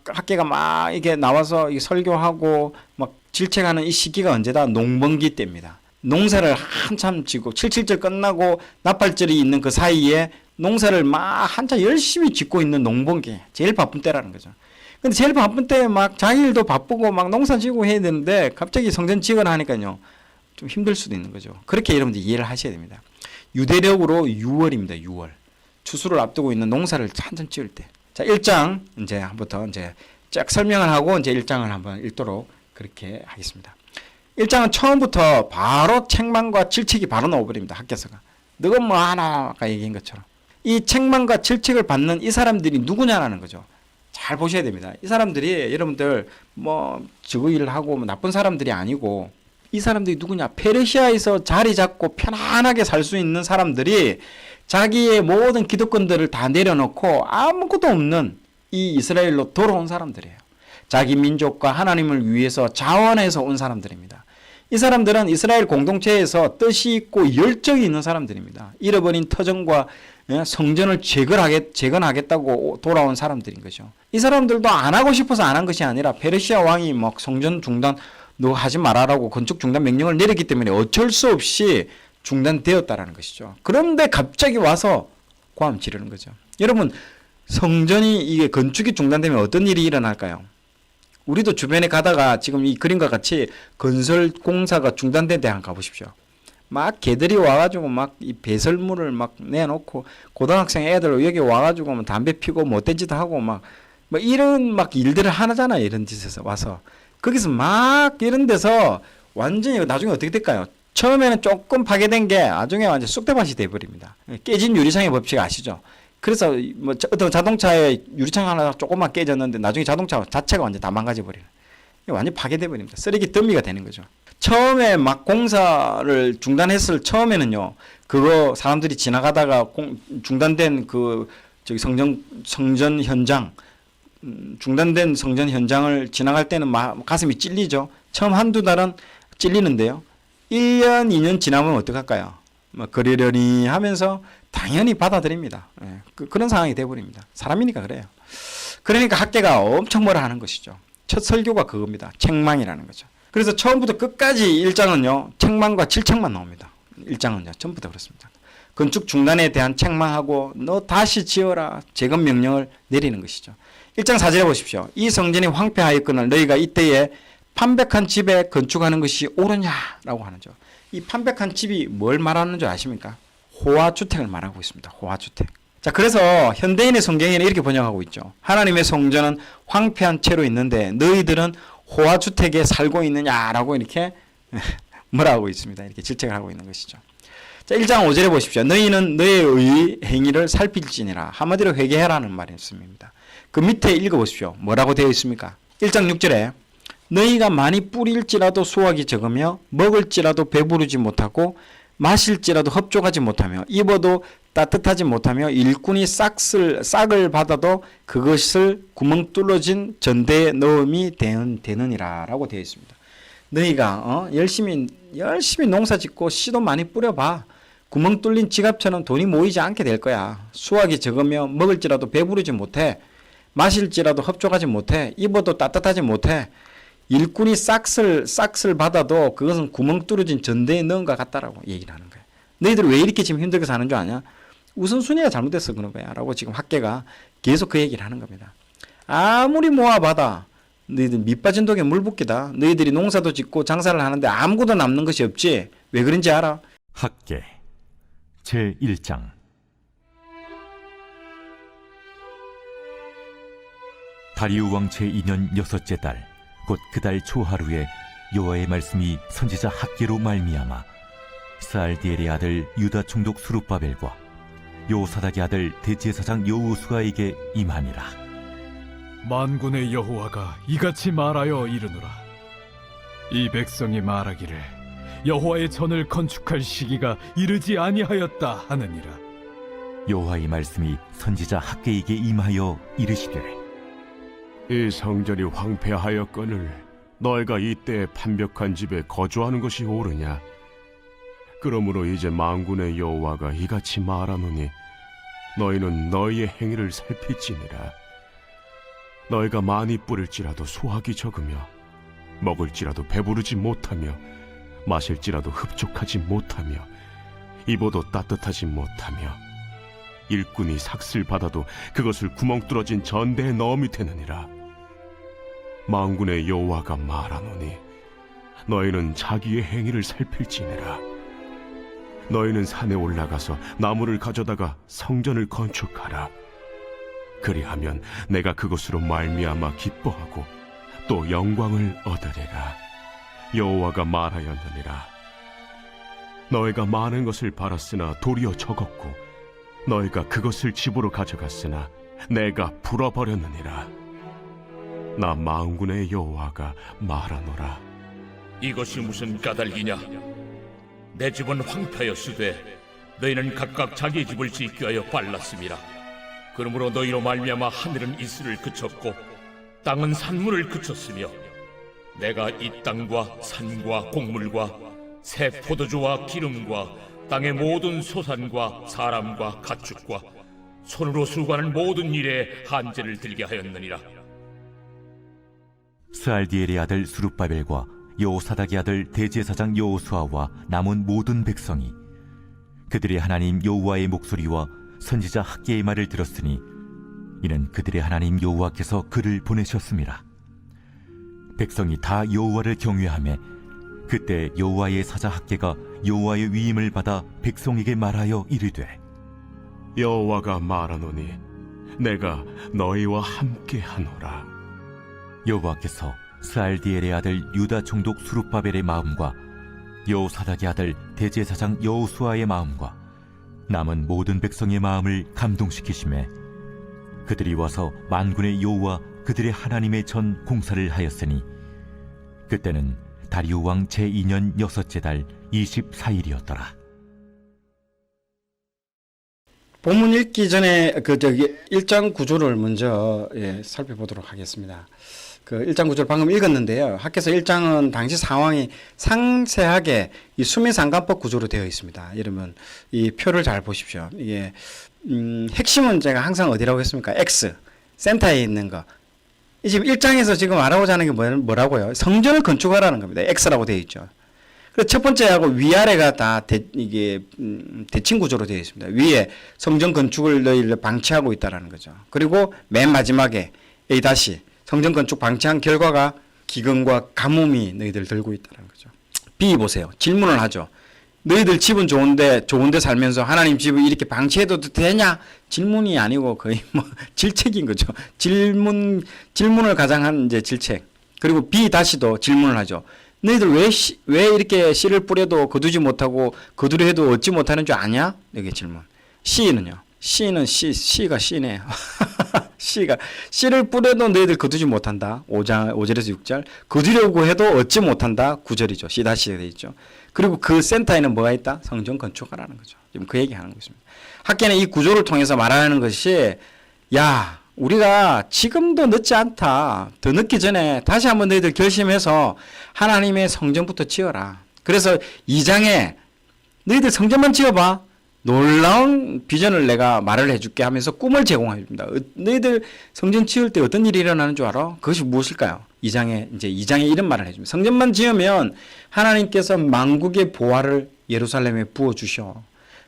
학개가 막 이게 나와서 설교하고 막 질책하는 이 시기가 언제다? 농번기 때입니다. 농사를 한참 짓고 77절 끝나고 나팔절이 있는 그 사이에 농사를 막 한참 열심히 짓고 있는 농번기, 제일 바쁜 때라는 거죠. 근데 제일 바쁜 때 막 자기 일도 바쁘고 막 농사 지고 해야 되는데 갑자기 성전 지거나 하니까요 좀 힘들 수도 있는 거죠. 그렇게 여러분들 이해를 하셔야 됩니다. 유대력으로 6월입니다. 6월. 추수를 앞두고 있는 농사를 한참 지을 때. 자, 1장 한부터 쫙 설명을 하고 이제 1장을 한번 읽도록 그렇게 하겠습니다. 1장은 처음부터 바로 책망과 질책이 바로 나와버립니다. 학개서가. 너가 뭐 하나 아까 얘기한 것처럼. 이 책망과 질책을 받는 이 사람들이 누구냐라는 거죠. 잘 보셔야 됩니다. 이 사람들이 여러분들 저거 일을 하고 나쁜 사람들이 아니고 이 사람들이 누구냐? 페르시아에서 자리 잡고 편안하게 살 수 있는 사람들이 자기의 모든 기득권들을 다 내려놓고 아무것도 없는 이 이스라엘로 돌아온 사람들이에요. 자기 민족과 하나님을 위해서 자원해서 온 사람들입니다. 이 사람들은 이스라엘 공동체에서 뜻이 있고 열정이 있는 사람들입니다. 잃어버린 터전과 성전을 재건하겠다고 돌아온 사람들인 거죠. 이 사람들도 안 하고 싶어서 안 한 것이 아니라 페르시아 왕이 성전 중단 너 하지 말아라고 건축 중단 명령을 내렸기 때문에 어쩔 수 없이 중단되었다라는 것이죠. 그런데 갑자기 와서 고함 지르는 거죠. 여러분, 성전이 이게 건축이 중단되면 어떤 일이 일어날까요? 우리도 주변에 가다가 지금 이 그림과 같이 건설 공사가 중단된 데 한번 가보십시오. 막 개들이 와가지고 막 이 배설물을 막 내놓고 고등학생 애들 여기 와가지고 뭐 담배 피고 못된 짓 하고 막 뭐 이런 막 일들을 하잖아요. 이런 짓에서 와서 거기서 막 이런 데서 완전히 나중에 어떻게 될까요? 처음에는 조금 파괴된 게 나중에 완전 쑥대밭이 돼버립니다. 깨진 유리창의 법칙 아시죠? 그래서 뭐 어떤 자동차의 유리창 하나 조금만 깨졌는데 나중에 자동차 자체가 완전 다 망가져 버리는. 완전 파괴돼 버립니다. 쓰레기 더미가 되는 거죠. 처음에 막 공사를 중단했을 처음에는요. 그거 사람들이 지나가다가 중단된 그 저기 성전 현장 중단된 성전 현장을 지나갈 때는 가슴이 찔리죠. 처음 한두 달은 찔리는데요. 1년, 2년 지나면 어떡할까요? 뭐 그러려니 하면서 당연히 받아들입니다. 예, 그런 상황이 돼버립니다. 사람이니까 그래요. 그러니까 학계가 엄청 뭐라 하는 것이죠. 첫 설교가 그겁니다. 책망이라는 거죠. 그래서 처음부터 끝까지 1장은요. 책망과 질책만 나옵니다. 1장은요. 전부 다 그렇습니다. 건축 중단에 대한 책망하고 너 다시 지어라. 재건 명령을 내리는 것이죠. 1장 4절에 보십시오. 이 성전이 황폐하였거늘 너희가 이때에 판백한 집에 건축하는 것이 옳으냐라고 하는죠. 이 판백한 집이 뭘 말하는 줄 아십니까? 호화주택을 말하고 있습니다. 호화주택. 자, 그래서 현대인의 성경에는 이렇게 번역하고 있죠. 하나님의 성전은 황폐한 채로 있는데 너희들은 호화주택에 살고 있느냐라고 이렇게 뭐라 하고 있습니다. 이렇게 질책을 하고 있는 것이죠. 자, 1장 5절에 보십시오. 너희는 너의 행위를 살필지니라. 한마디로 회개해라는 말씀입니다. 그 밑에 읽어보십시오. 뭐라고 되어 있습니까? 1장 6절에 너희가 많이 뿌릴지라도 수확이 적으며 먹을지라도 배부르지 못하고 마실지라도 흡족하지 못하며 입어도 따뜻하지 못하며 일꾼이 싹을 받아도 그것을 구멍 뚫어진 전대에 넣음이 되느니라 라고 되어 있습니다. 너희가 열심히 농사 짓고 씨도 많이 뿌려봐. 구멍 뚫린 지갑처럼 돈이 모이지 않게 될 거야. 수확이 적으며 먹을지라도 배부르지 못해. 마실지라도 흡족하지 못해. 입어도 따뜻하지 못해. 일꾼이 싹을 받아도 그것은 구멍 뚫어진 전대에 넣은 것 같다라고 얘기를 하는 거예요. 너희들 왜 이렇게 지금 힘들게 사는 줄 아냐? 우선순위가 잘못돼서 그런 거야 라고 지금 학계가 계속 그 얘기를 하는 겁니다. 아무리 모아봐다 너희들 밑빠진 독에 물 붓기다. 너희들이 농사도 짓고 장사를 하는데 아무것도 남는 것이 없지. 왜 그런지 알아? 학계 제1장 다리우 왕 제2년 6째 달 곧 그 달 초하루에 여호와의 말씀이 선지자 학계로 말미암아 스알디엘의 아들 유다 총독 수룹바벨과 요사닥의 아들 대제사장 여호수아에게 임하니라. 만군의 여호와가 이같이 말하여 이르노라. 이 백성이 말하기를 여호와의 전을 건축할 시기가 이르지 아니하였다 하느니라. 여호와의 말씀이 선지자 학계에게 임하여 이르시되 이 성전이 황폐하였거늘 너희가 이때 판벽한 집에 거주하는 것이 옳으냐? 그러므로 이제 만군의 여호와가 이같이 말하노니 너희는 너희의 행위를 살필지니라. 너희가 많이 뿌릴지라도 수확이 적으며 먹을지라도 배부르지 못하며 마실지라도 흡족하지 못하며 입어도 따뜻하지 못하며 일꾼이 삭슬 받아도 그것을 구멍 뚫어진 전대에 넣음이 되느니라. 만군의 여호와가 말하노니 너희는 자기의 행위를 살필지니라. 너희는 산에 올라가서 나무를 가져다가 성전을 건축하라. 그리하면 내가 그것으로 말미암아 기뻐하고 또 영광을 얻으리라. 여호와가 말하였느니라. 너희가 많은 것을 바랐으나 도리어 적었고 너희가 그것을 집으로 가져갔으나 내가 불어버렸느니라. 나 만군의 여호와가 말하노라. 이것이 무슨 까닭이냐? 내 집은 황폐하였으되 너희는 각각 자기 집을 짓기 위하여 빨랐음이라. 그러므로 너희로 말미암아 하늘은 이슬을 그쳤고 땅은 산물을 그쳤으며 내가 이 땅과 산과 곡물과 새 포도주와 기름과 땅의 모든 소산과 사람과 가축과 손으로 수고하는 모든 일에 한제를 들게 하였느니라. 스알디엘의 아들 수룹바벨과 여호사닥의 아들 대제사장 여호수아와 남은 모든 백성이 그들의 하나님 여호와의 목소리와 선지자 학계의 말을 들었으니 이는 그들의 하나님 여호와께서 그를 보내셨음이라. 백성이 다 여호와를 경외하며 그때 여호와의 사자 학개가 여호와의 위임을 받아 백성에게 말하여 이르되 여호와가 말하노니 내가 너희와 함께하노라. 여호와께서 스알디엘의 아들 유다 총독 수룹바벨의 마음과 여호사닥의 아들 대제사장 여호수아의 마음과 남은 모든 백성의 마음을 감동시키심에 그들이 와서 만군의 여호와 그들의 하나님의 전 공사를 하였으니 그때는 다리오 왕 제2년 6째 달 24일이었더라. 본문 읽기 전에 그 저기 1장 구조를 먼저 살펴보도록 하겠습니다. 그 1장 구조를 방금 읽었는데요. 학교에서 1장은 당시 상황이 상세하게 이 수미상관법 구조로 되어 있습니다. 여러분 이 표를 잘 보십시오. 이게 핵심은 제가 항상 어디라고 했습니까? X 센터에 있는 거. 이 지금 1장에서 지금 알아보자 하는 게 뭐라고요? 성전을 건축하라는 겁니다. X라고 되어 있죠. 그래서 첫 번째하고 위아래가 다 이게 대칭 구조로 되어 있습니다. 위에 성전 건축을 너희를 방치하고 있다라는 거죠. 그리고 맨 마지막에 A 다시 성전 건축 방치한 결과가 기근과 가뭄이 너희들 들고 있다는 거죠. B 보세요. 질문을 하죠. 너희들 집은 좋은데 살면서 하나님 집을 이렇게 방치해도 되냐? 질문이 아니고 거의 뭐 질책인 거죠. 질문을 가장한 이제 질책. 그리고 B 다시도 질문을 하죠. 너희들 왜 이렇게 씨를 뿌려도 거두지 못하고 거두려 해도 얻지 못하는 줄 아냐? 여기 질문. C는요. C가 C네. 씨를 뿌려도 너희들 거두지 못한다. 5절에서 6절. 거두려고 해도 얻지 못한다. 9절이죠. C 다시 되어 있죠. 그리고 그 센터에는 뭐가 있다? 성전 건축하라는 거죠. 지금 그 얘기하는 것입니다. 학계는 이 구조를 통해서 말하는 것이 야 우리가 지금도 늦지 않다. 더 늦기 전에 다시 한번 너희들 결심해서 하나님의 성전부터 지어라. 그래서 2장에 너희들 성전만 지어봐. 놀라운 비전을 내가 말을 해줄게 하면서 꿈을 제공합니다. 너희들 성전 지을 때 어떤 일이 일어나는 줄 알아? 그것이 무엇일까요? 2장에 이런 말을 해줍니다. 성전만 지으면 하나님께서 만국의 보화를 예루살렘에 부어주셔.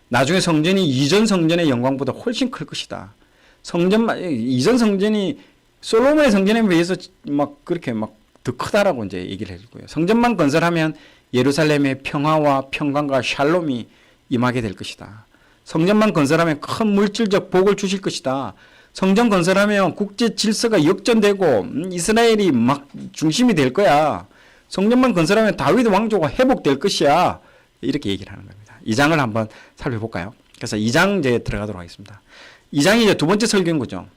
나중에 성전이 이전 성전의 영광보다 훨씬 클 것이다. 이전 성전이 솔로몬의 성전에 비해서 막 그렇게 막 더 크다라고 이제 얘기를 해주고요. 성전만 건설하면 예루살렘의 평화와 평강과 샬롬이 임하게 될 것이다. 성전만 건설하면 큰 물질적 복을 주실 것이다. 성전 건설하면 국제 질서가 역전되고 이스라엘이 막 중심이 될 거야. 성전만 건설하면 다윗 왕조가 회복될 것이야. 이렇게 얘기를 하는 겁니다. 2장을 한번 살펴볼까요? 그래서 2장 이제 들어가도록 하겠습니다. 2장이 이제 두 번째 설교인 거죠.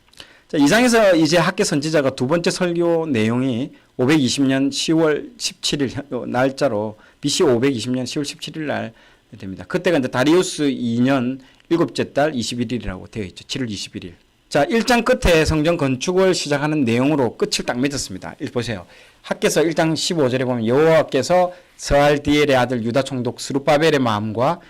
자, 2장에서 이제 학계 선지자가 두 번째 설교 내용이 520년 10월 17일 날짜로 BC 520년 10월 17일 날 됩니다. 그때가 이제 다리우스 2년 7째 달 21일이라고 되어 있죠. 7월 21일. 자, 1장 끝에 성전 건축을 시작하는 내용으로 끝을 딱 맺었습니다. 보세요. 학계서 1장 15절에 보면 여호와께서 스알디엘의 아들 유다 총독 스룹바벨의 마음과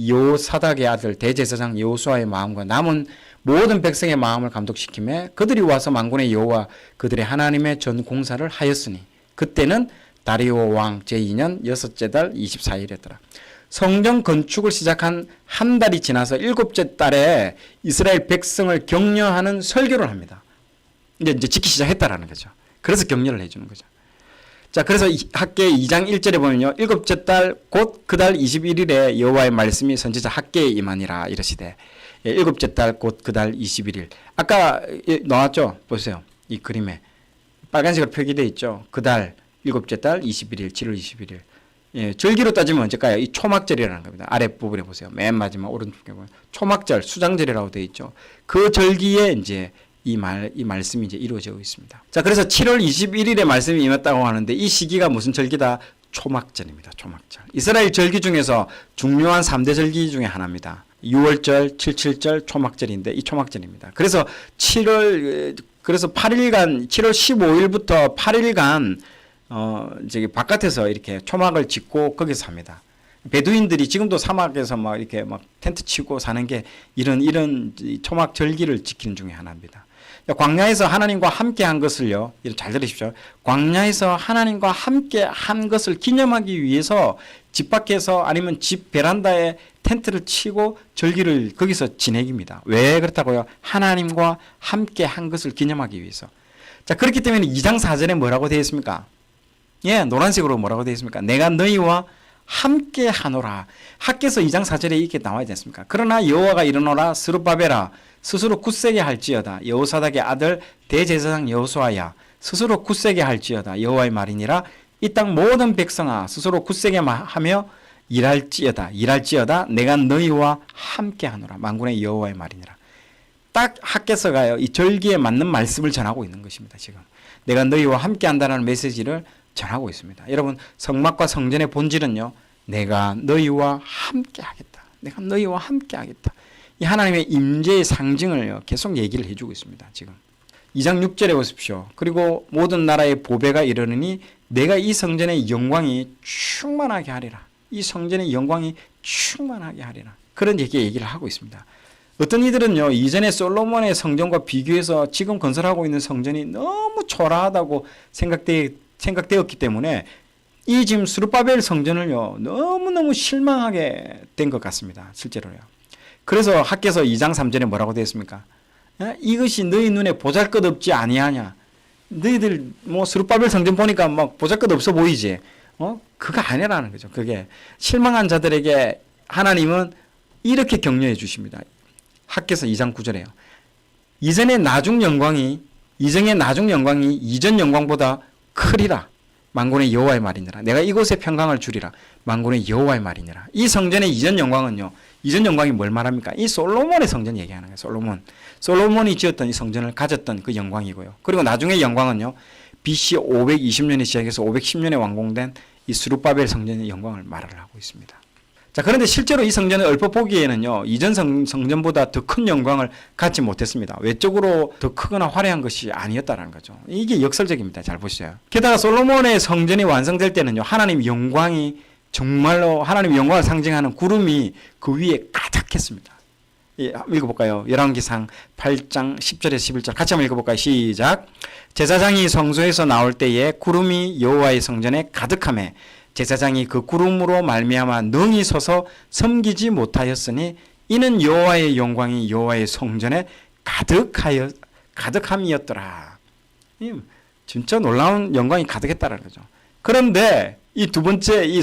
여호사닥의 아들 대제사장 여호수아의 마음과 남은 모든 백성의 마음을 감독시키며 그들이 와서 만군의 여호와 그들의 하나님의 전 공사를 하였으니 그때는 다리오 왕 제2년 6째 달 24일이었더라. 성전 건축을 시작한 한 달이 지나서 7째 달에 이스라엘 백성을 격려하는 설교를 합니다. 이제 짓기 시작했다라는 거죠. 그래서 격려를 해주는 거죠. 자, 그래서 학계 2장 1절에 보면요. 7째 달 곧 그 달 21일에 여호와의 말씀이 선지자 학계에 임하니라 이러시되 7째 달 곧 그 달 21일. 아까 나왔죠? 보세요. 이 그림에 빨간색으로 표기되어 있죠. 그 달 7째 달 21일 7월 21일. 예, 절기로 따지면 언제까요? 이 초막절이라는 겁니다. 아랫부분에 보세요. 맨 마지막 오른쪽에 보면 초막절, 수장절이라고 되어 있죠. 그 절기에 이제 이 말씀이 이제 이루어지고 있습니다. 자, 그래서 7월 21일에 말씀이 임했다고 하는데 이 시기가 무슨 절기다? 초막절입니다. 초막절. 이스라엘 절기 중에서 중요한 3대 절기 중에 하나입니다. 6월절, 77절, 초막절인데 이 초막절입니다. 그래서 8일간 7월 15일부터 8일간 저기 바깥에서 이렇게 초막을 짓고 거기서 삽니다. 베두인들이 지금도 사막에서 막 이렇게 막 텐트 치고 사는 게 이런 초막 절기를 지키는 중에 하나입니다. 광야에서 하나님과 함께 한 것을요, 잘 들으십시오. 광야에서 하나님과 함께 한 것을 기념하기 위해서 집 밖에서 아니면 집 베란다에 텐트를 치고 절기를 거기서 지내깁니다. 왜 그렇다고요? 하나님과 함께 한 것을 기념하기 위해서. 자, 그렇기 때문에 2장 4절에 뭐라고 되어 있습니까? 예, 노란색으로 뭐라고 되어 있습니까? 내가 너희와 함께 하노라. 학개서 2장 4절에 이렇게 나와 있지 않습니까? 그러나 여호와가 이르노라 스룹바벨아 스스로 굳세게 할지어다. 여호사닥의 아들 대제사장 여호수아야 스스로 굳세게 할지어다. 여호와의 말이니라. 이 땅 모든 백성아 스스로 굳세게 하며 일할지어다. 내가 너희와 함께 하노라. 만군의 여호와의 말이니라. 딱 학개서가요. 이 절기에 맞는 말씀을 전하고 있는 것입니다. 지금 내가 너희와 함께 한다는 메시지를 전하고 있습니다. 여러분 성막과 성전의 본질은요. 내가 너희와 함께 하겠다. 내가 너희와 함께 하겠다. 이 하나님의 임재의 상징을 계속 얘기를 해주고 있습니다. 지금 2장 6절에 보십시오. 그리고 모든 나라의 보배가 이르느니 내가 이 성전의 영광이 충만하게 하리라. 이 성전의 영광이 충만하게 하리라. 그런 얘기를 하고 있습니다. 어떤 이들은요. 이전에 솔로몬의 성전과 비교해서 지금 건설하고 있는 성전이 너무 초라하다고 생각되었기 때문에 이 지금 스룹바벨 성전을요. 너무너무 실망하게 된 것 같습니다. 실제로요. 그래서 학개서 2장 3절에 뭐라고 되어 있습니까? 이것이 너희 눈에 보잘것없지 아니하냐. 너희들 뭐 스룹바벨 성전 보니까 막 보잘것없어 보이지. 그거 아니라는 거죠. 그게 실망한 자들에게 하나님은 이렇게 격려해 주십니다. 학개서 2장 9절에요. 이전의 나중 영광이 이전 영광보다 크리라. 만군의 여호와의 말이니라. 내가 이곳에 평강을 주리라. 만군의 여호와의 말이니라. 이 성전의 이전 영광은요. 이전 영광이 뭘 말합니까? 이 솔로몬의 성전 얘기하는 거예요. 솔로몬이 지었던 이 성전을 가졌던 그 영광이고요. 그리고 나중의 영광은요. BC 520년에 시작해서 510년에 완공된 이 스룹바벨 성전의 영광을 말을 하고 있습니다. 자, 그런데 실제로 이 성전을 얼핏 보기에는요. 이전 성전보다 더 큰 영광을 갖지 못했습니다. 외적으로 더 크거나 화려한 것이 아니었다는 거죠. 이게 역설적입니다. 잘 보시죠. 게다가 솔로몬의 성전이 완성될 때는요. 하나님 영광이 정말로 하나님 영광을 상징하는 구름이 그 위에 가득했습니다. 예, 읽어볼까요? 열왕기상 8장 10절에서 11절 같이 한번 읽어볼까요? 시작. 제사장이 성소에서 나올 때에 구름이 여호와의 성전에 가득하매 제사장이 그 구름으로 말미암아 능히 서서 섬기지 못하였으니 이는 여호와의 영광이 여호와의 성전에 가득함이었더라. 진짜 놀라운 영광이 가득했다는 거죠. 그런데 이 두 번째 이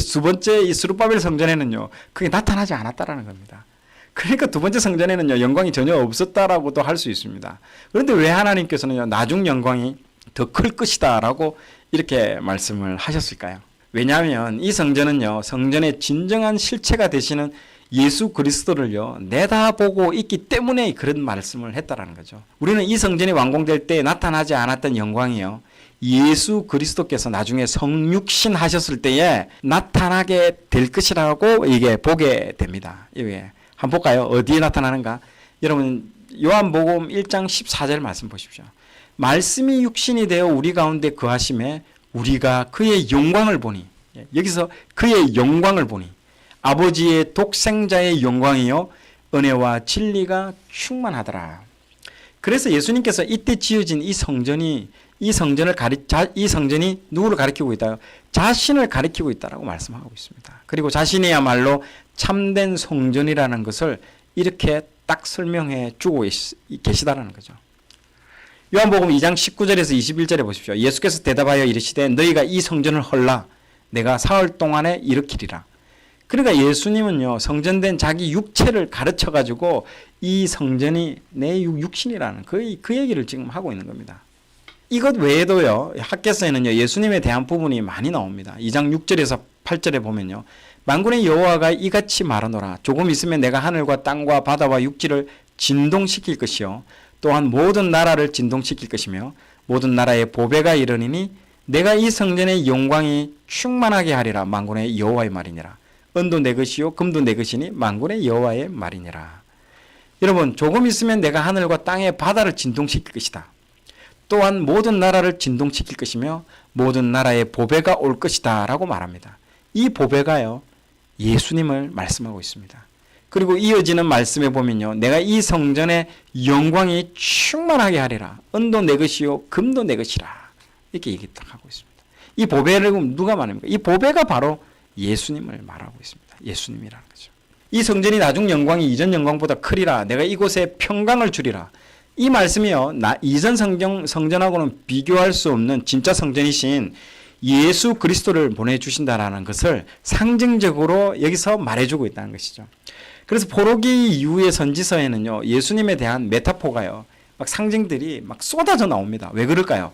스룹바벨 성전에는요 그게 나타나지 않았다라는 겁니다. 그러니까 두 번째 성전에는요 영광이 전혀 없었다라고도 할 수 있습니다. 그런데 왜 하나님께서는요 나중 영광이 더 클 것이다라고 이렇게 말씀을 하셨을까요? 왜냐하면 이 성전은요 성전의 진정한 실체가 되시는 예수 그리스도를요 내다보고 있기 때문에 그런 말씀을 했다라는 거죠. 우리는 이 성전이 완공될 때 나타나지 않았던 영광이요 예수 그리스도께서 나중에 성육신 하셨을 때에 나타나게 될 것이라고 이게 보게 됩니다. 이게 한번 볼까요? 어디에 나타나는가? 여러분 요한복음 1장 14절 말씀 보십시오. 말씀이 육신이 되어 우리 가운데 거하심에 우리가 그의 영광을 보니, 여기서 그의 영광을 보니 아버지의 독생자의 영광이요 은혜와 진리가 충만하더라. 그래서 예수님께서 이때 지어진 이 성전이 누구를 가리키고 있다? 자신을 가리키고 있다라고 말씀하고 있습니다. 그리고 자신이야말로 참된 성전이라는 것을 이렇게 딱 설명해 주고 계시다라는 거죠. 요한복음 2장 19절에서 21절에 보십시오. 예수께서 대답하여 이르시되 너희가 이 성전을 헐라 내가 사흘 동안에 일으키리라. 그러니까 예수님은요 성전된 자기 육체를 가르쳐 가지고 이 성전이 내 육신이라는 그 얘기를 지금 하고 있는 겁니다. 이것 외에도요 학개서에는요 예수님에 대한 부분이 많이 나옵니다. 2장 6절에서 8절에 보면요 만군의 여호와가 이같이 말하노라. 조금 있으면 내가 하늘과 땅과 바다와 육지를 진동시킬 것이요 또한 모든 나라를 진동시킬 것이며 모든 나라의 보배가 이르니니 내가 이 성전의 영광이 충만하게 하리라. 만군의 여호와의 말이니라. 은도 내 것이요 금도 내 것이니 만군의 여호와의 말이니라. 여러분 조금 있으면 내가 하늘과 땅의 바다를 진동시킬 것이다. 또한 모든 나라를 진동시킬 것이며 모든 나라의 보배가 올 것이다 라고 말합니다. 이 보배가요 예수님을 말씀하고 있습니다. 그리고 이어지는 말씀에 보면요 내가 이 성전의 영광이 충만하게 하리라. 은도 내 것이요 금도 내 것이라. 이렇게 얘기 딱 하고 있습니다. 이 보배를 누가 말합니까? 이 보배가 바로 예수님을 말하고 있습니다. 예수님이라는 거죠. 이 성전이 나중 영광이 이전 영광보다 크리라. 내가 이곳에 평강을 주리라. 이 말씀이요 이전 성전하고는 비교할 수 없는 진짜 성전이신 예수 그리스도를 보내주신다라는 것을 상징적으로 여기서 말해주고 있다는 것이죠. 그래서 포로기 이후의 선지서에는요, 예수님에 대한 메타포가요, 막 상징들이 막 쏟아져 나옵니다. 왜 그럴까요?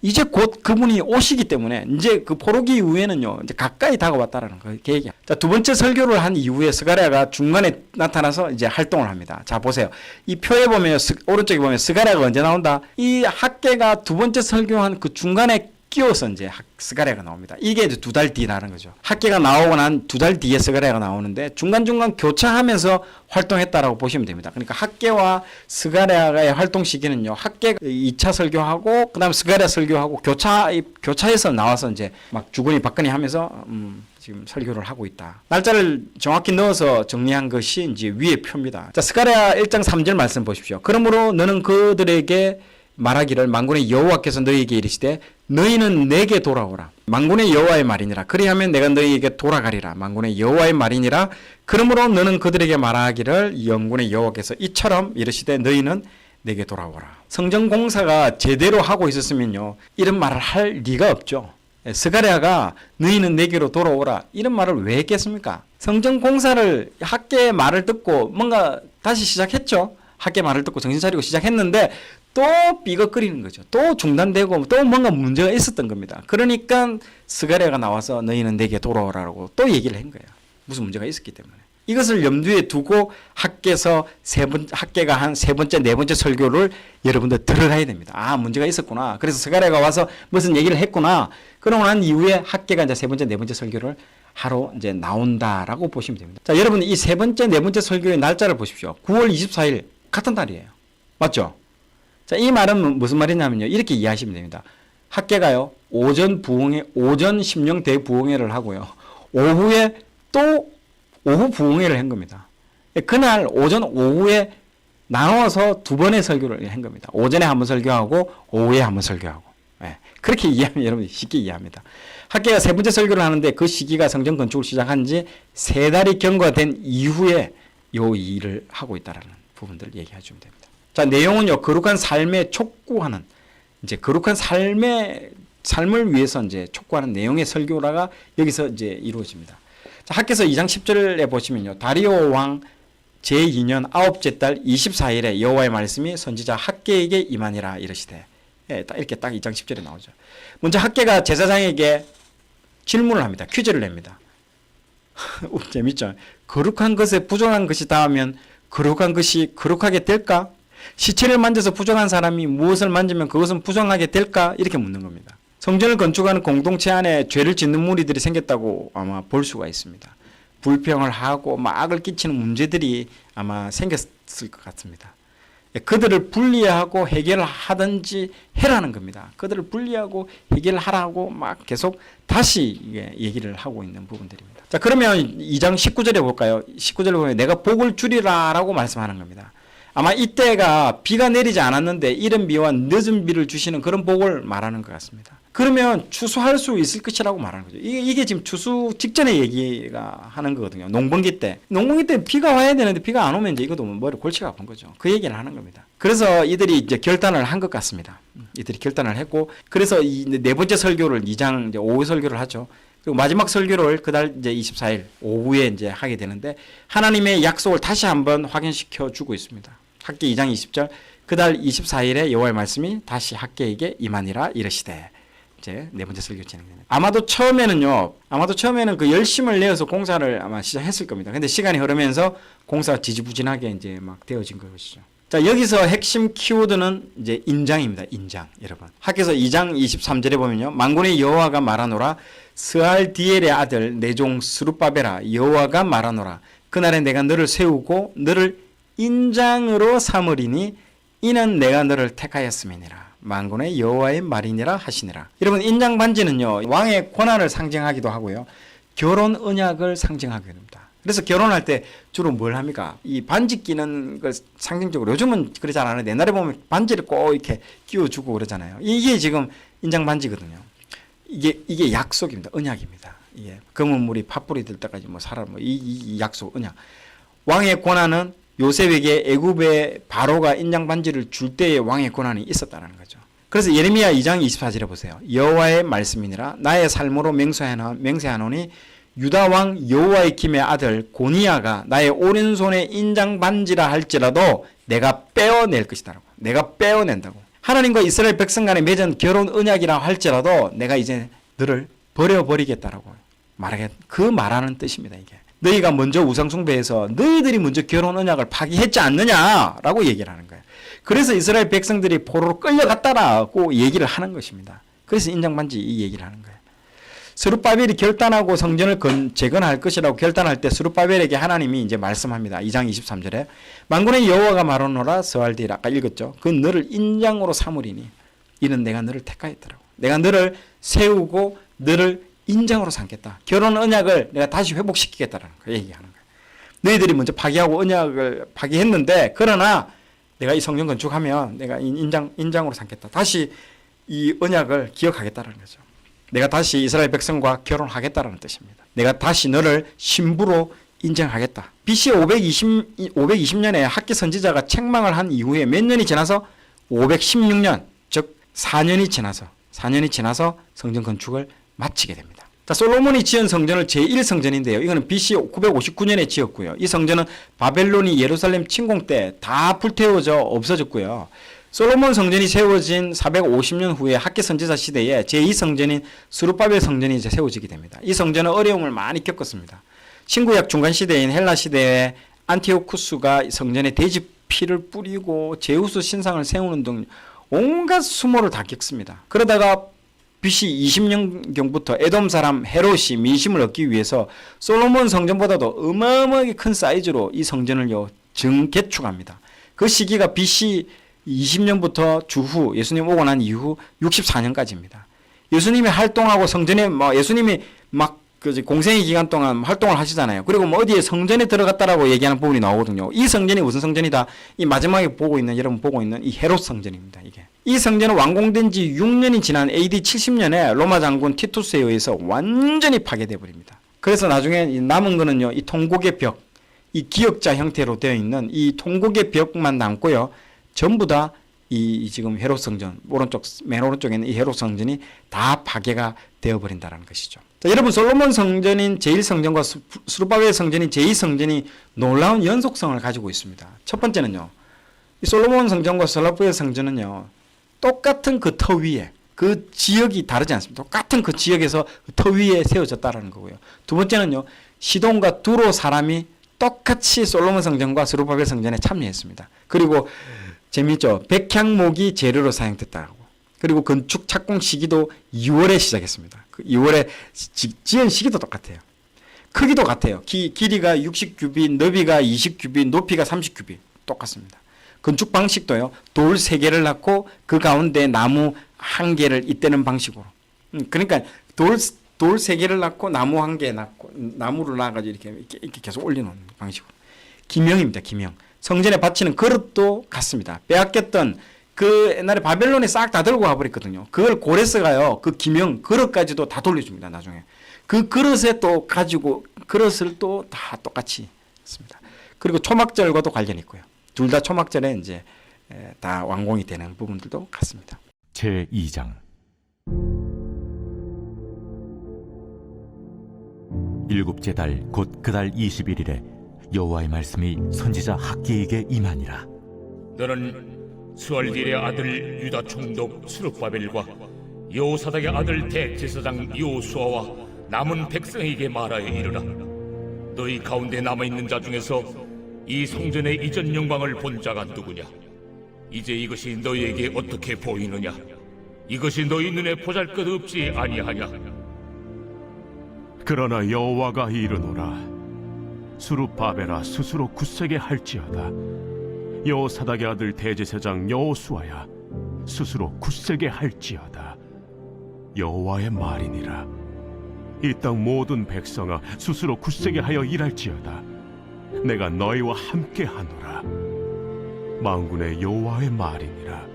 이제 곧 그분이 오시기 때문에 이제 그 포로기 이후에는요, 이제 가까이 다가왔다라는 그 얘기야. 자, 두 번째 설교를 한 이후에 스가랴가 중간에 나타나서 이제 활동을 합니다. 자, 보세요. 이 표에 보면 오른쪽에 보면 스가랴가 언제 나온다? 이 학개가 두 번째 설교한 그 중간에 끼워서 이제 스가랴가 나옵니다. 이게 이제 두 달 뒤라는 거죠. 학개가 나오고 난 두 달 뒤에 스가랴가 나오는데 중간중간 교차하면서 활동했다라고 보시면 됩니다. 그러니까 학개와 스가랴의 활동 시기는요, 학개가 2차 설교하고 그다음 스가랴 설교하고 교차해서 나와서 이제 막 주거니 받거니 하면서 지금 설교를 하고 있다. 날짜를 정확히 넣어서 정리한 것이 이제 위의 표입니다. 자, 스가랴 1장 3절 말씀 보십시오. 그러므로 너는 그들에게 말하기를 만군의 여호와께서 너희에게 이르시되 너희는 내게 돌아오라. 만군의 여호와의 말이니라. 그리하면 내가 너희에게 돌아가리라. 만군의 여호와의 말이니라. 그러므로 너는 그들에게 말하기를 영군의 여호와께서 이처럼 이르시되 너희는 내게 돌아오라. 성전 공사가 제대로 하고 있었으면요, 이런 말을 할 리가 없죠. 스가랴가 너희는 내게로 돌아오라 이런 말을 왜 했겠습니까? 성전 공사를 학개의 말을 듣고 뭔가 다시 시작했죠. 학개 말을 듣고 정신 차리고 시작했는데 또 삐걱거리는 거죠. 또 중단되고 또 뭔가 문제가 있었던 겁니다. 그러니까 스가랴가 나와서 너희는 내게 돌아오라고 또 얘기를 한 거예요. 무슨 문제가 있었기 때문에. 이것을 염두에 두고 학개가 한 세 번째, 네 번째 설교를 여러분들 들어가야 됩니다. 아, 문제가 있었구나. 그래서 스가랴가 와서 무슨 얘기를 했구나. 그러고 난 이후에 학개가 이제 세 번째, 네 번째 설교를 하러 이제 나온다라고 보시면 됩니다. 자, 여러분 이 세 번째, 네 번째 설교의 날짜를 보십시오. 9월 24일 같은 달이에요. 맞죠? 자, 이 말은 무슨 말이냐면요, 이렇게 이해하시면 됩니다. 학개가요, 오전 심령 대부흥회를 하고요, 오후에 또 오후 부흥회를 한 겁니다. 그날 오전 오후에 나눠서 두 번의 설교를 한 겁니다. 오전에 한 번 설교하고 오후에 한 번 설교하고. 예, 그렇게 이해하면 여러분이 쉽게 이해합니다. 학개가 세 번째 설교를 하는데 그 시기가 성전 건축을 시작한 지 세 달이 경과된 이후에 요 일을 하고 있다라는 부분들을 얘기해 주면 됩니다. 자, 내용은요, 거룩한 삶에 촉구하는, 이제 거룩한 삶을 위해서 이제 촉구하는 내용의 설교라가 여기서 이제 이루어집니다. 자, 학개서 2장 10절에 보시면요, 다리오 왕 제2년 9째 달 24일에 여호와의 말씀이 선지자 학개에게 임하니라 이르시되, 예, 이렇게 딱 2장 10절에 나오죠. 먼저 학개가 제사장에게 질문을 합니다. 퀴즈를 냅니다. 재밌죠? 거룩한 것에 부정한 것이 닿으면 거룩한 것이 거룩하게 될까? 시체를 만져서 부정한 사람이 무엇을 만지면 그것은 부정하게 될까? 이렇게 묻는 겁니다. 성전을 건축하는 공동체 안에 죄를 짓는 무리들이 생겼다고 아마 볼 수가 있습니다. 불평을 하고 막 악을 끼치는 문제들이 아마 생겼을 것 같습니다. 그들을 분리하고 해결하든지 해라는 겁니다. 그들을 분리하고 해결하라고 막 계속 다시 얘기를 하고 있는 부분들입니다. 자, 그러면 2장 19절에 볼까요? 19절에 보면 내가 복을 주리라 라고 말씀하는 겁니다. 아마 이때가 비가 내리지 않았는데 이른 비와 늦은 비를 주시는 그런 복을 말하는 것 같습니다. 그러면 추수할 수 있을 것이라고 말하는 거죠. 이게 지금 추수 직전에 얘기가 하는 거거든요. 농번기 때 비가 와야 되는데 비가 안 오면 이제 이것도 머리 골치가 아픈 거죠. 그 얘기를 하는 겁니다. 그래서 이들이 이제 결단을 한 것 같습니다. 이들이 결단을 했고, 그래서 이 네 번째 설교를 2장 이제 오후 설교를 하죠. 그리고 마지막 설교를 그달 이제 24일 오후에 이제 하게 되는데 하나님의 약속을 다시 한번 확인시켜 주고 있습니다. 학개 2장 20절 그달 24일에 여호와의 말씀이 다시 학개에게 임하니라 이르시되, 이제 네 번째 설교 진행됩니다. 아마도 처음에는 그 열심을 내어서 공사를 아마 시작했을 겁니다. 근데 시간이 흐르면서 공사가 지지부진하게 이제 막 되어진 것이죠. 자, 여기서 핵심 키워드는 이제 인장입니다. 인장, 여러분. 학개서 2장 23절에 보면요, 만군의 여호와가 말하노라 스알디엘의 아들 내 종 스룹바벨아 여호와가 말하노라 그날에 내가 너를 세우고 너를 인장으로 삼으리니 이는 내가 너를 택하였음이니라. 만군의 여호와의 말이니라 하시니라. 여러분, 인장 반지는요, 왕의 권한을 상징하기도 하고요, 결혼 언약을 상징하게 됩니다. 그래서 결혼할 때 주로 뭘 합니까? 이 반지 끼는 걸 상징적으로, 요즘은 그러지 않았는데 옛날에 보면 반지를 꼭 이렇게 끼워주고 그러잖아요. 이게 지금 인장 반지거든요. 이게 약속입니다. 언약입니다. 예, 검은 물이 팥불이 될 때까지 이 약속, 언약. 왕의 권한은 요셉에게 애굽의 바로가 인장 반지를 줄 때의 왕의 권한이 있었다는 거죠. 그래서 예레미야 2장 24절에 보세요. 여호와의 말씀이니라 나의 삶으로 맹세하노니 유다 왕 여호와의 아들 고니야가 나의 오른손에 인장 반지라 할지라도 내가 빼어낼 것이다라고. 내가 빼어낸다고. 하나님과 이스라엘 백성 간에 맺은 결혼 언약이라 할지라도 내가 이제 너를 버려버리겠다라고 그 말하는 뜻입니다. 이게 너희가 먼저 우상숭배해서 너희들이 먼저 결혼 언약을 파기했지 않느냐라고 얘기를 하는 거예요. 그래서 이스라엘 백성들이 포로로 끌려갔다라고 얘기를 하는 것입니다. 그래서 인장반지 이 얘기를 하는 거예요. 스룹바벨이 결단하고 성전을 재건할 것이라고 결단할 때 스룹바벨에게 하나님이 이제 말씀합니다. 2장 23절에 만군의 여호와가 말하노라 스알디엘 아까 읽었죠. 그 너를 인장으로 삼으리니 이는 내가 너를 택하였더라고. 내가 너를 세우고 너를 인장으로 삼겠다. 결혼 언약을 내가 다시 회복시키겠다라는 거 얘기하는 거예요. 너희들이 먼저 파기하고 언약을 파기했는데 그러나 내가 이 성전 건축하면 내가 인장으로 삼겠다. 다시 이 언약을 기억하겠다는 거죠. 내가 다시 이스라엘 백성과 결혼하겠다는 뜻입니다. 내가 다시 너를 신부로 인정하겠다. BC 520년에 학기 선지자가 책망을 한 이후에 몇 년이 지나서 516년, 즉 4년이 지나서 성전 건축을 마치게 됩니다. 자, 솔로몬이 지은 성전을 제1성전인데요. 이거는 BC 959년에 지었고요. 이 성전은 바벨론이 예루살렘 침공 때 다 불태워져 없어졌고요. 솔로몬 성전이 세워진 450년 후에 학기 선지자 시대에 제2성전인 스룹바벨 성전이 이제 세워지게 됩니다. 이 성전은 어려움을 많이 겪었습니다. 신구약 중간 시대인 헬라 시대에 안티오쿠스가 성전에 돼지 피를 뿌리고 제우스 신상을 세우는 등 온갖 수모를 다 겪습니다. 그러다가 BC 20년경부터 에돔 사람 헤롯이 민심을 얻기 위해서 솔로몬 성전보다도 어마어마하게 큰 사이즈로 이 성전을 증개축합니다. 그 시기가 BC 20년부터 주후 예수님 오고 난 이후 64년까지입니다. 예수님이 활동하고 성전에 예수님이 공생의 기간 동안 활동을 하시잖아요. 그리고 어디에 성전에 들어갔다라고 얘기하는 부분이 나오거든요. 이 성전이 무슨 성전이다? 이 마지막에 여러분 보고 있는 이 헤롯 성전입니다. 이게. 이 성전은 완공된 지 6년이 지난 AD 70년에 로마 장군 티투스에 의해서 완전히 파괴되어 버립니다. 그래서 나중에 남은 거는요. 이 통곡의 벽, 이 기역자 형태로 되어 있는 이 통곡의 벽만 남고요. 전부 다 이 지금 헤롯 성전 맨 오른쪽에 있는 이 헤롯 성전이 다 파괴가 되어버린다는 것이죠. 자, 여러분 솔로몬 성전인 제1성전과 스룹바벨 성전인 제2성전이 놀라운 연속성을 가지고 있습니다. 첫 번째는요. 이 솔로몬 성전과 스룹바벨 성전은요. 똑같은 그 터 위에 그 지역이 다르지 않습니다. 똑같은 그 지역에서 그 터 위에 세워졌다는 거고요. 두 번째는요. 시돈과 두로 사람이 똑같이 솔로몬 성전과 스룹바벨 성전에 참여했습니다. 그리고 재미있죠. 백향목이 재료로 사용됐다고. 그리고 건축 착공 시기도 2월에 시작했습니다. 그 2월에 지은 시기도 똑같아요. 크기도 같아요. 길이가 60규빗, 너비가 20규빗, 높이가 30규빗 똑같습니다. 건축 방식도요. 돌 3개를 낳고 그 가운데 나무 1개를 잇대는 방식으로. 그러니까 돌 3개를 낳고 나무 1개 낳고 나무를 낳아가지고 이렇게 계속 올려놓는 방식으로. 기명입니다. 기명. 성전에 바치는 그릇도 같습니다. 빼앗겼던 그 옛날에 바벨론에 싹 다 들고 와버렸거든요. 그걸 고레스가요. 그 기명 그릇까지도 다 돌려줍니다. 나중에 그 그릇에 또 가지고 그릇을 또 다 똑같이 했습니다. 그리고 초막절과도 관련이 있고요. 둘 다 초막절에 이제 다 완공이 되는 부분들도 같습니다. 제 2장 일곱째 달 곧 그 달 21일에 여호와의 말씀이 선지자 학기에게 임하니라. 너는 스알디엘의 아들 유다 총독 스룹바벨과 여호사닥의 아들 대제사장 여호수아와 남은 백성에게 말하여 이르라. 너희 가운데 남아있는 자 중에서 이 성전의 이전 영광을 본 자가 누구냐? 이제 이것이 너희에게 어떻게 보이느냐? 이것이 너희 눈에 보잘것없지 아니하냐? 그러나 여호와가 이르노라. 스룹바벨아 스스로 굳세게 할지어다. 여호사닥의 아들 대제사장 여호수아야 스스로 굳세게 할지어다. 여호와의 말이니라. 이 땅 모든 백성아 스스로 굳세게 하여 일할지어다. 내가 너희와 함께 하노라. 만군의 여호와의 말이니라.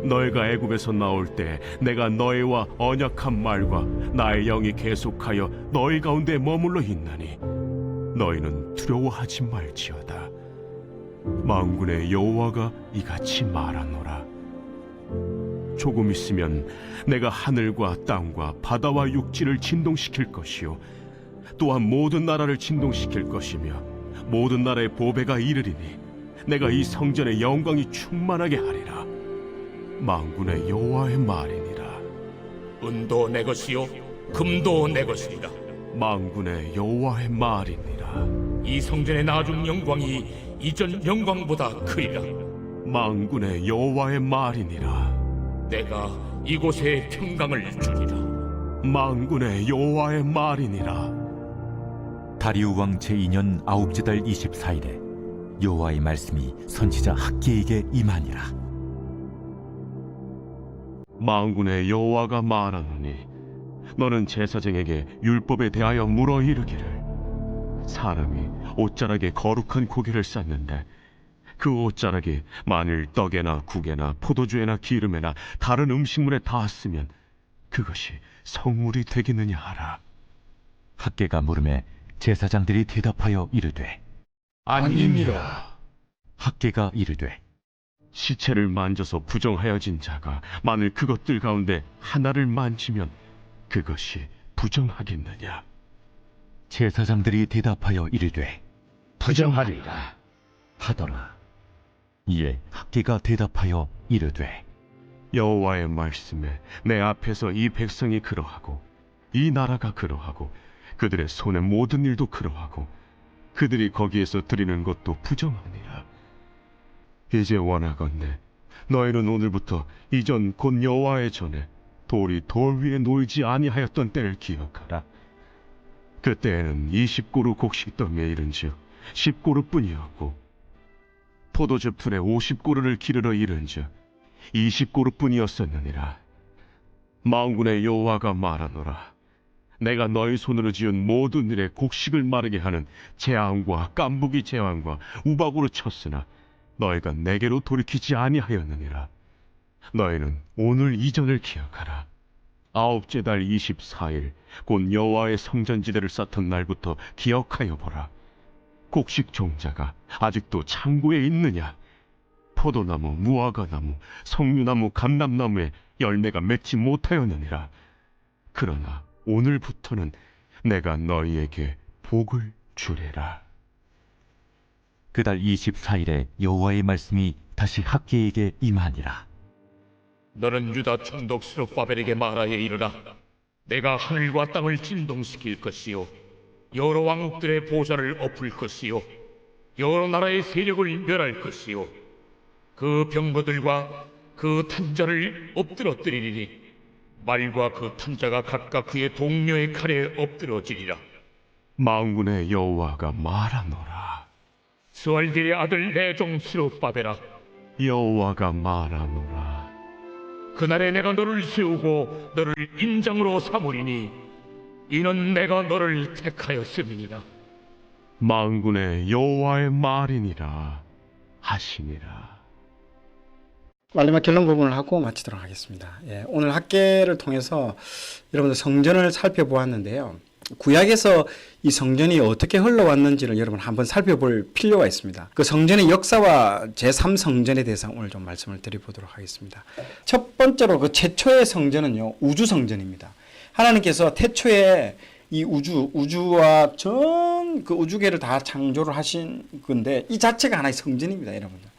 너희가 애굽에서 나올 때 내가 너희와 언약한 말과 나의 영이 계속하여 너희 가운데 머물러 있나니 너희는 두려워하지 말지어다. 만군의 여호와가 이같이 말하노라. 조금 있으면 내가 하늘과 땅과 바다와 육지를 진동시킬 것이요 또한 모든 나라를 진동시킬 것이며 모든 나라의 보배가 이르리니 내가 이 성전의 영광이 충만하게 하리라. 만군의 여호와의 말이니라. 은도 내 것이요 금도 내 것이니라. 만군의 여호와의 말이니라. 이 성전의 나중 영광이 이전 영광보다 크리라. 만군의 여호와의 말이니라. 내가 이곳에 평강을 주리라. 만군의 여호와의 말이니라. 다리우 왕 제2년 아홉째 달 24일에 여호와의 말씀이 선지자 학개에게 임하니라. 만군의 여호와가 말하노니 너는 제사장에게 율법에 대하여 물어 이르기를 사람이 옷자락에 거룩한 고기를 쌓는데 그 옷자락이 만일 떡에나 국에나 포도주에나 기름에나 다른 음식물에 닿았으면 그것이 성물이 되겠느냐 하라. 학개가 물음에 제사장들이 대답하여 이르되 아니니라. 학개가 이르되 시체를 만져서 부정하여진 자가 만일 그것들 가운데 하나를 만지면 그것이 부정하겠느냐. 제사장들이 대답하여 이르되 부정하리라 하더라. 이에 학개가 대답하여 이르되 여호와의 말씀에 내 앞에서 이 백성이 그러하고 이 나라가 그러하고 그들의 손의 모든 일도 그러하고 그들이 거기에서 드리는 것도 부정하니라. 이제 원하건대 너희는 오늘부터 이전 곧 여호와의 전에 돌이 돌 위에 놓이지 아니하였던 때를 기억하라. 그때에는 20고루 곡식 더미에 이른즉 10고루뿐이었고 포도즙 틀에 50고루를 기르러 이른즉 20고루뿐이었었느니라. 만군의 여호와가 말하노라. 내가 너희 손으로 지은 모든 일에 곡식을 마르게 하는 재앙과 깐부기 재앙과 우박으로 쳤으나 너희가 내게로 돌이키지 아니하였느니라. 너희는 오늘 이전을 기억하라. 아홉째 달 24일 곧 여호와의 성전지대를 쌓던 날부터 기억하여 보라. 곡식 종자가 아직도 창고에 있느냐? 포도나무, 무화과나무, 석류나무, 감람나무에 열매가 맺지 못하였느니라. 그러나 오늘부터는 내가 너희에게 복을 주리라. 그달 24일에 여호와의 말씀이 다시 학개에게 임하니라. 너는 유다 총독 스룹바벨에게 말하여 이르라. 내가 하늘과 땅을 진동시킬 것이요 여러 왕국들의 보좌를 엎을 것이요 여러 나라의 세력을 멸할 것이요 그 병거들과 그 탄자를 엎드러뜨리리니 말과 그 탄자가 각각 그의 동료의 칼에 엎드러지리라. 만군의 여호와가 말하노라. 스왈디의 아들 내 종 스룹바벨아, 여호와가 말하노라. 그날에 내가 너를 세우고 너를 인장으로 삼으리니 이는 내가 너를 택하였음이니라. 만군의 여호와의 말이니라 하시니라. 마지막 결론 부분을 하고 마치도록 하겠습니다. 예, 오늘 학계를 통해서 여러분들 성전을 살펴보았는데요. 구약에서 이 성전이 어떻게 흘러왔는지를 여러분 한번 살펴볼 필요가 있습니다. 그 성전의 역사와 제3성전에 대해서 오늘 좀 말씀을 드려보도록 하겠습니다. 첫 번째로 그 최초의 성전은요, 우주성전입니다. 하나님께서 태초에 이 우주와 전 그 우주계를 다 창조를 하신 건데 이 자체가 하나의 성전입니다, 여러분들.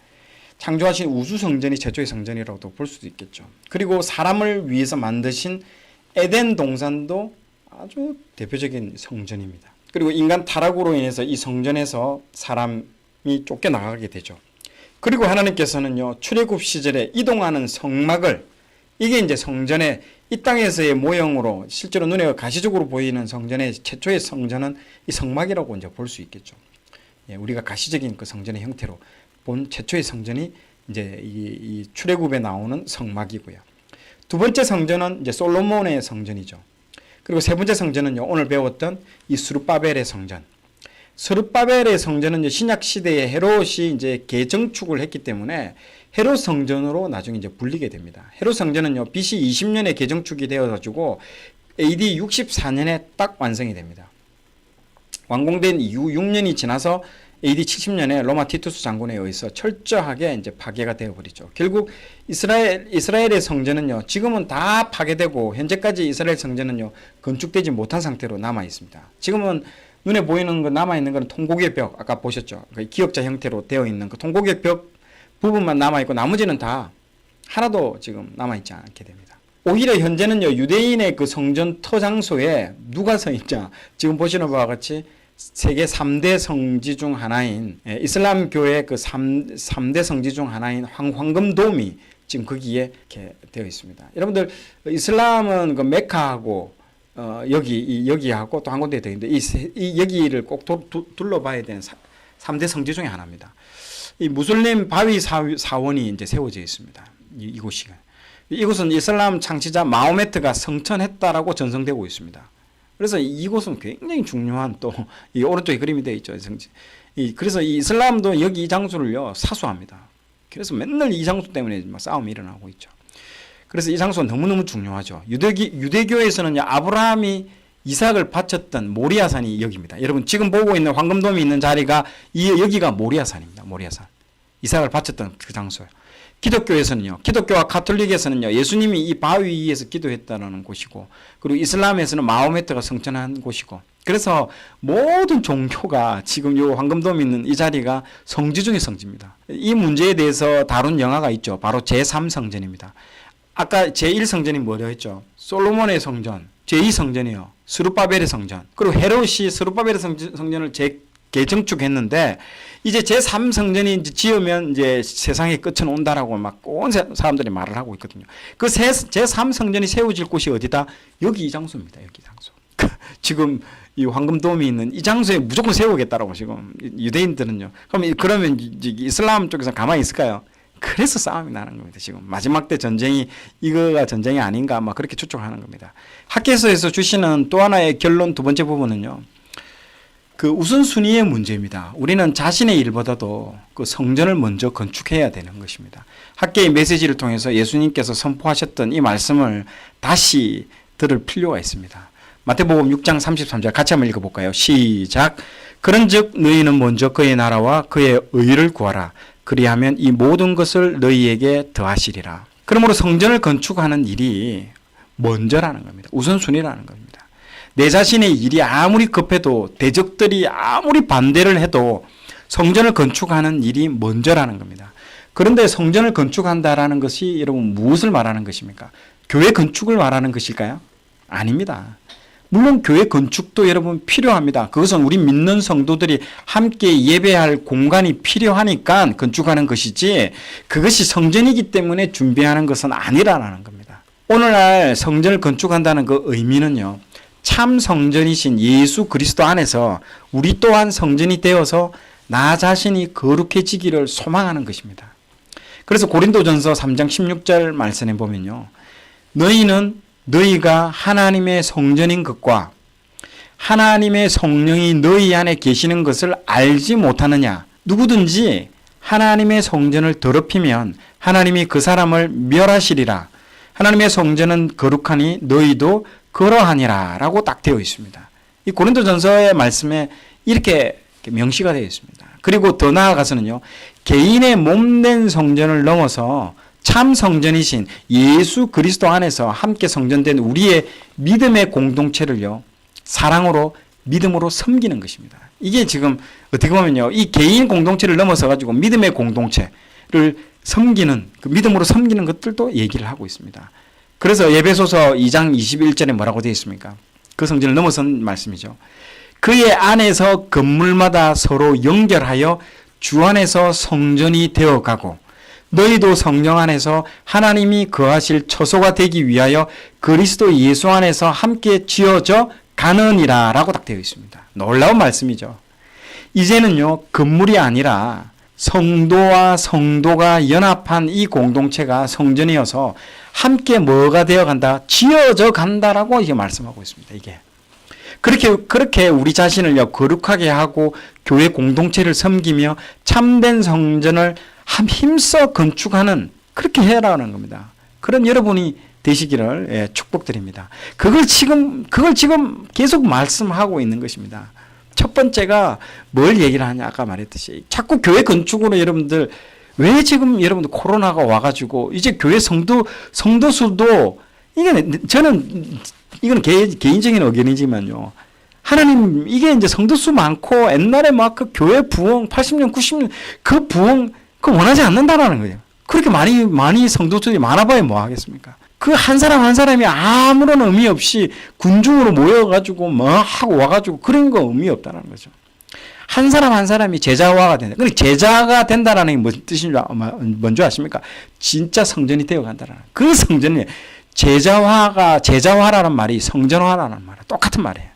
창조하신 우주성전이 최초의 성전이라고도 볼 수도 있겠죠. 그리고 사람을 위해서 만드신 에덴 동산도 아주 대표적인 성전입니다. 그리고 인간 타락으로 인해서 이 성전에서 사람이 쫓겨나가게 되죠. 그리고 하나님께서는요, 출애굽 시절에 이동하는 성막을, 이게 이제 성전의 이 땅에서의 모형으로 실제로 눈에 가시적으로 보이는 성전의 최초의 성전은 이 성막이라고 이제 볼 수 있겠죠. 예, 우리가 가시적인 그 성전의 형태로 본 최초의 성전이 이제 이 출애굽에 나오는 성막이고요. 두 번째 성전은 이제 솔로몬의 성전이죠. 그리고 세 번째 성전은요, 오늘 배웠던 이 스룹바벨의 성전. 스룹바벨의 성전은 이제 신약 시대에 헤롯이 이제 개정축을 했기 때문에 헤롯 성전으로 나중에 이제 불리게 됩니다. 헤롯 성전은요, BC 20년에 개정축이 되어가지고 AD 64년에 딱 완성이 됩니다. 완공된 이후 6년이 지나서 AD 70년에 로마 티투스 장군에 의해서 철저하게 이제 파괴가 되어버리죠. 결국 이스라엘의 성전은요, 지금은 다 파괴되고 현재까지 이스라엘 성전은요 건축되지 못한 상태로 남아 있습니다. 지금은 눈에 보이는 거 남아 있는 거는 통곡의 벽, 아까 보셨죠? 그 기역자 형태로 되어 있는 그 통곡의 벽 부분만 남아 있고 나머지는 다 하나도 지금 남아 있지 않게 됩니다. 오히려 현재는요 유대인의 그 성전 터 장소에 누가 서 있냐? 지금 보시는 바와 같이 세계 3대 성지 중 하나인 이슬람 교회 그 3대 성지 중 하나인 황금돔이 지금 거기에 이렇게 되어 있습니다. 여러분들 이슬람은 그 메카하고 여기하고 또 한 군데 되어 있는데 이 여기를 꼭 둘러봐야 되는 3대 성지 중에 하나입니다. 이 무슬림 바위 사원이 이제 세워져 있습니다. 이곳이. 이곳은 이슬람 창시자 마호메트가 성천했다라고 전성되고 있습니다. 그래서 이곳은 굉장히 중요한 또 이 오른쪽에 그림이 되어 있죠. 그래서 이 이슬람도 여기 이 장소를요 사수합니다. 그래서 맨날 이 장소 때문에 싸움이 일어나고 있죠. 그래서 이 장소는 너무너무 중요하죠. 유대교에서는요 아브라함이 이삭을 바쳤던 모리아산이 여기입니다. 여러분 지금 보고 있는 황금돔이 있는 자리가 여기가 모리아산입니다. 모리아산. 이삭을 바쳤던 그 장소예요. 기독교에서는요, 기독교와 가톨릭에서는요, 예수님이 이 바위 위에서 기도했다는 곳이고, 그리고 이슬람에서는 마호메트가 성천한 곳이고, 그래서 모든 종교가 지금 요 황금돔이 있는 이 자리가 성지 중의 성지입니다. 이 문제에 대해서 다룬 영화가 있죠. 바로 제3성전입니다. 아까 제1성전이 뭐라 했죠? 솔로몬의 성전, 제2성전이요. 스룹바벨의 성전. 그리고 헤롯이 스룹바벨의 성전을 재건축했는데 이제 제3성전이 이제 지으면 이제 세상의 끝은 온다라고 막 온 사람들이 말을 하고 있거든요. 그 제3성전이 세워질 곳이 어디다? 여기 이 장소입니다. 여기 장소. 지금 이 황금돔이 있는 이 장소에 무조건 세우겠다라고 지금 유대인들은요. 그러면 이슬람 쪽에서 가만히 있을까요? 그래서 싸움이 나는 겁니다. 지금 마지막 때 전쟁이 이거가 전쟁이 아닌가 막 그렇게 추측하는 겁니다. 학계서에서 주시는 또 하나의 결론 두 번째 부분은요. 그 우선순위의 문제입니다. 우리는 자신의 일보다도 그 성전을 먼저 건축해야 되는 것입니다. 학계의 메시지를 통해서 예수님께서 선포하셨던 이 말씀을 다시 들을 필요가 있습니다. 마태복음 6장 33절 같이 한번 읽어볼까요? 시작. 그런즉 너희는 먼저 그의 나라와 그의 의를 구하라. 그리하면 이 모든 것을 너희에게 더하시리라. 그러므로 성전을 건축하는 일이 먼저라는 겁니다. 우선순위라는 겁니다. 내 자신의 일이 아무리 급해도 대적들이 아무리 반대를 해도 성전을 건축하는 일이 먼저라는 겁니다. 그런데 성전을 건축한다라는 것이 여러분 무엇을 말하는 것입니까? 교회 건축을 말하는 것일까요? 아닙니다. 물론 교회 건축도 여러분 필요합니다. 그것은 우리 믿는 성도들이 함께 예배할 공간이 필요하니까 건축하는 것이지 그것이 성전이기 때문에 준비하는 것은 아니라는 겁니다. 오늘날 성전을 건축한다는 그 의미는요. 참 성전이신 예수 그리스도 안에서 우리 또한 성전이 되어서 나 자신이 거룩해지기를 소망하는 것입니다. 그래서 고린도전서 3장 16절 말씀에 보면요. 너희는 너희가 하나님의 성전인 것과 하나님의 성령이 너희 안에 계시는 것을 알지 못하느냐. 누구든지 하나님의 성전을 더럽히면 하나님이 그 사람을 멸하시리라. 하나님의 성전은 거룩하니 너희도 그러하니라 라고 딱 되어 있습니다. 이 고린도전서의 말씀에 이렇게 명시가 되어 있습니다. 그리고 더 나아가서는요. 개인의 몸된 성전을 넘어서 참 성전이신 예수 그리스도 안에서 함께 성전된 우리의 믿음의 공동체를요. 사랑으로 믿음으로 섬기는 것입니다. 이게 지금 어떻게 보면요. 이 개인 공동체를 넘어서 가지고 믿음의 공동체를 섬기는 그 믿음으로 섬기는 것들도 얘기를 하고 있습니다. 그래서 에베소서 2장 21절에 뭐라고 되어 있습니까? 그 성전을 넘어선 말씀이죠. 그의 안에서 건물마다 서로 연결하여 주 안에서 성전이 되어가고 너희도 성령 안에서 하나님이 거하실 처소가 되기 위하여 그리스도 예수 안에서 함께 지어져 가느니라 라고 딱 되어 있습니다. 놀라운 말씀이죠. 이제는요 건물이 아니라 성도와 성도가 연합한 이 공동체가 성전이어서 함께 뭐가 되어간다? 지어져 간다라고 이게 말씀하고 있습니다. 이게 그렇게 우리 자신을 거룩하게 하고 교회 공동체를 섬기며 참된 성전을 힘써 건축하는 그렇게 해라는 겁니다. 그런 여러분이 되시기를 축복드립니다. 그걸 지금 계속 말씀하고 있는 것입니다. 첫 번째가 뭘 얘기를 하냐, 아까 말했듯이 자꾸 교회 건축으로 여러분들 왜 지금 여러분들 코로나가 와가지고 이제 교회 성도 수도 이게 저는 이건 개인적인 의견이지만요. 하나님 이게 이제 성도 수 많고 옛날에 막 그 교회 부흥 80년 90년 그 부흥 그 원하지 않는다라는 거예요. 그렇게 많이 성도들이 많아봐야 뭐 하겠습니까? 그 한 사람 한 사람이 아무런 의미 없이 군중으로 모여가지고 뭐 하고 와가지고 그런 거 의미 없다는 거죠. 한 사람 한 사람이 제자화가 된다. 근데 제자가 된다라는 게 무슨 뜻인 줄 뭔지 아십니까? 진짜 성전이 되어간다라는 그 성전이 제자화라는 말이 성전화라는 말이 똑같은 말이에요.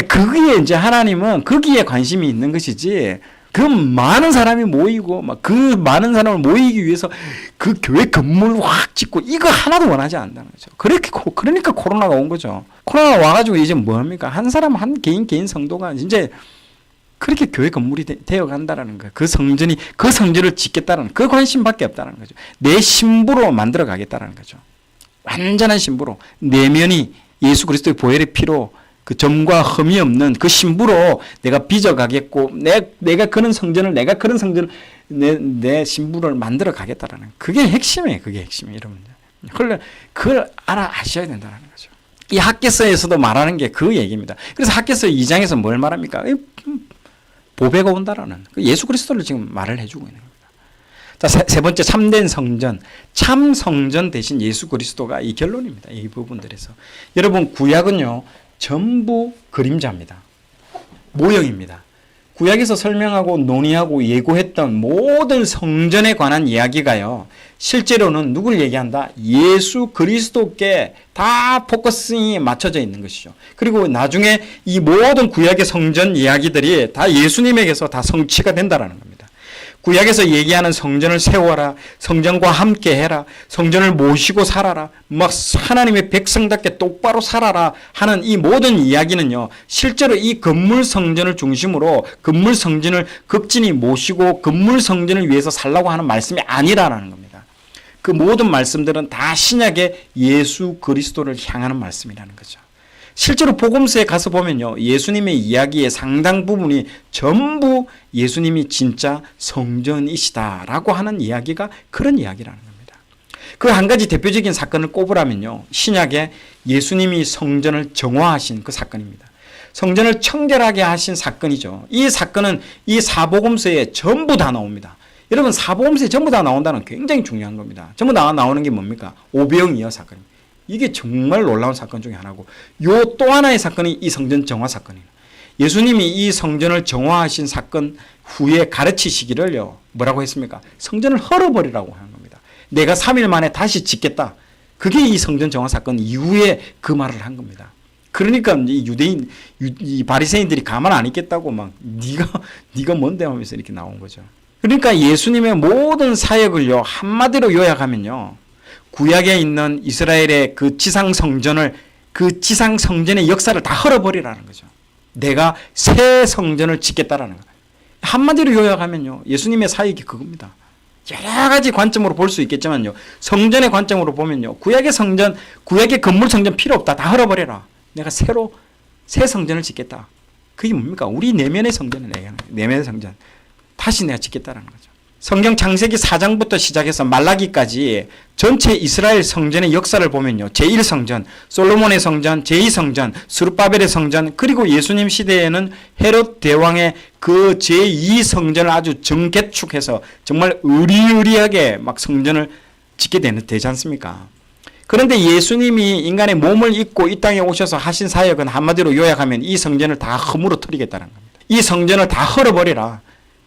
거기에 이제 하나님은 거기에 관심이 있는 것이지. 그 많은 사람이 모이고 막 그 많은 사람을 모이기 위해서 그 교회 건물 확 짓고 이거 하나도 원하지 않는다는 거죠. 그러니까 코로나가 온 거죠. 코로나가 와가지고 이제 뭐 합니까? 한 사람 한 개인 성도가 이제 그렇게 교회 건물이 되어 간다라는 거예요. 그 성전을 짓겠다는 그 관심밖에 없다는 거죠. 내 신부로 만들어 가겠다는 거죠. 완전한 신부로 내면이 예수 그리스도의 보혈의 피로 그 점과 흠이 없는 그 신부로 내가 빚어가겠고 내가 그런 성전을 내 신부를 만들어 가겠다라는 그게 핵심이에요. 그게 핵심이에요, 여러분들. 그걸 아셔야 된다는 거죠. 이 학개서에서도 말하는 게 그 얘기입니다. 그래서 학개서 2장에서 뭘 말합니까? 보배가 온다라는 예수 그리스도를 지금 말을 해주고 있는 겁니다. 자, 세 번째 참된 성전, 참 성전 대신 예수 그리스도가 이 결론입니다. 이 부분들에서 여러분 구약은요. 전부 그림자입니다. 모형입니다. 구약에서 설명하고 논의하고 예고했던 모든 성전에 관한 이야기가요. 실제로는 누굴 얘기한다? 예수 그리스도께 다 포커싱이 맞춰져 있는 것이죠. 그리고 나중에 이 모든 구약의 성전 이야기들이 다 예수님에게서 다 성취가 된다라는 겁니다. 구약에서 얘기하는 성전을 세워라, 성전과 함께 해라, 성전을 모시고 살아라, 막 하나님의 백성답게 똑바로 살아라 하는 이 모든 이야기는요, 실제로 이 건물 성전을 중심으로 건물 성전을 극진히 모시고 건물 성전을 위해서 살라고 하는 말씀이 아니라는 겁니다. 그 모든 말씀들은 다 신약의 예수 그리스도를 향하는 말씀이라는 거죠. 실제로 복음서에 가서 보면요. 예수님의 이야기의 상당 부분이 전부 예수님이 진짜 성전이시다라고 하는 이야기가 그런 이야기라는 겁니다. 그 한 가지 대표적인 사건을 꼽으라면요. 신약에 예수님이 성전을 정화하신 그 사건입니다. 성전을 청결하게 하신 사건이죠. 이 사건은 이 사복음서에 전부 다 나옵니다. 여러분 사복음서에 전부 다 나온다는 굉장히 중요한 겁니다. 전부 다 나오는 게 뭡니까? 오병이어 사건입니다. 이게 정말 놀라운 사건 중에 하나고 요 또 하나의 사건이 이 성전 정화 사건이에요. 예수님이 이 성전을 정화하신 사건 후에 가르치시기를요. 뭐라고 했습니까? 성전을 헐어버리라고 하는 겁니다. 내가 3일 만에 다시 짓겠다. 그게 이 성전 정화 사건 이후에 그 말을 한 겁니다. 그러니까 이 바리새인들이 가만 안 있겠다고 막 네가 뭔데 하면서 이렇게 나온 거죠. 그러니까 예수님의 모든 사역을요. 한마디로 요약하면요. 구약에 있는 이스라엘의 그 지상 성전의 역사를 다 헐어버리라는 거죠. 내가 새 성전을 짓겠다라는 거예요. 한마디로 요약하면요. 예수님의 사역이 그겁니다. 여러 가지 관점으로 볼 수 있겠지만요. 성전의 관점으로 보면요. 구약의 건물 성전 필요 없다. 다 헐어버려라. 내가 새 성전을 짓겠다. 그게 뭡니까? 우리 내면의 성전을 얘기하는 거예요. 내면의 성전. 다시 내가 짓겠다라는 거죠. 성경 창세기 4장부터 시작해서 말라기까지 전체 이스라엘 성전의 역사를 보면요. 제1성전, 솔로몬의 성전, 제2성전, 스룹바벨의 성전, 그리고 예수님 시대에는 헤롯 대왕의 그 제2성전을 아주 정개축해서 정말 의리의리하게 막 성전을 짓게 되지 않습니까? 그런데 예수님이 인간의 몸을 입고 이 땅에 오셔서 하신 사역은 한마디로 요약하면 이 성전을 다 허물어뜨리겠다는 겁니다. 이 성전을 다 헐어버리라.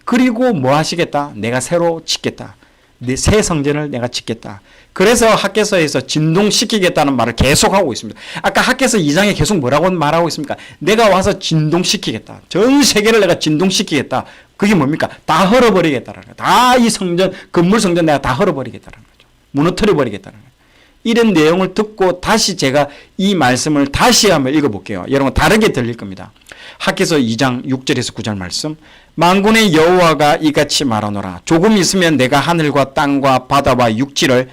그리고 뭐 하시겠다? 내가 새로 짓겠다. 내 새 성전을 내가 짓겠다. 그래서 학개서에서 진동시키겠다는 말을 계속하고 있습니다. 아까 학개서 2장에 계속 뭐라고 말하고 있습니까? 내가 와서 진동시키겠다. 전 세계를 내가 진동시키겠다. 그게 뭡니까? 다 헐어버리겠다는 거예요. 다 이 성전, 건물 성전 내가 다 헐어버리겠다는 거죠. 무너뜨려버리겠다는 거예요. 이런 내용을 듣고 다시 제가 이 말씀을 다시 한번 읽어볼게요. 여러분 다르게 들릴 겁니다. 학개서 2장 6절에서 9절 말씀. 만군의 여호와가 이같이 말하노라. 조금 있으면 내가 하늘과 땅과 바다와 육지를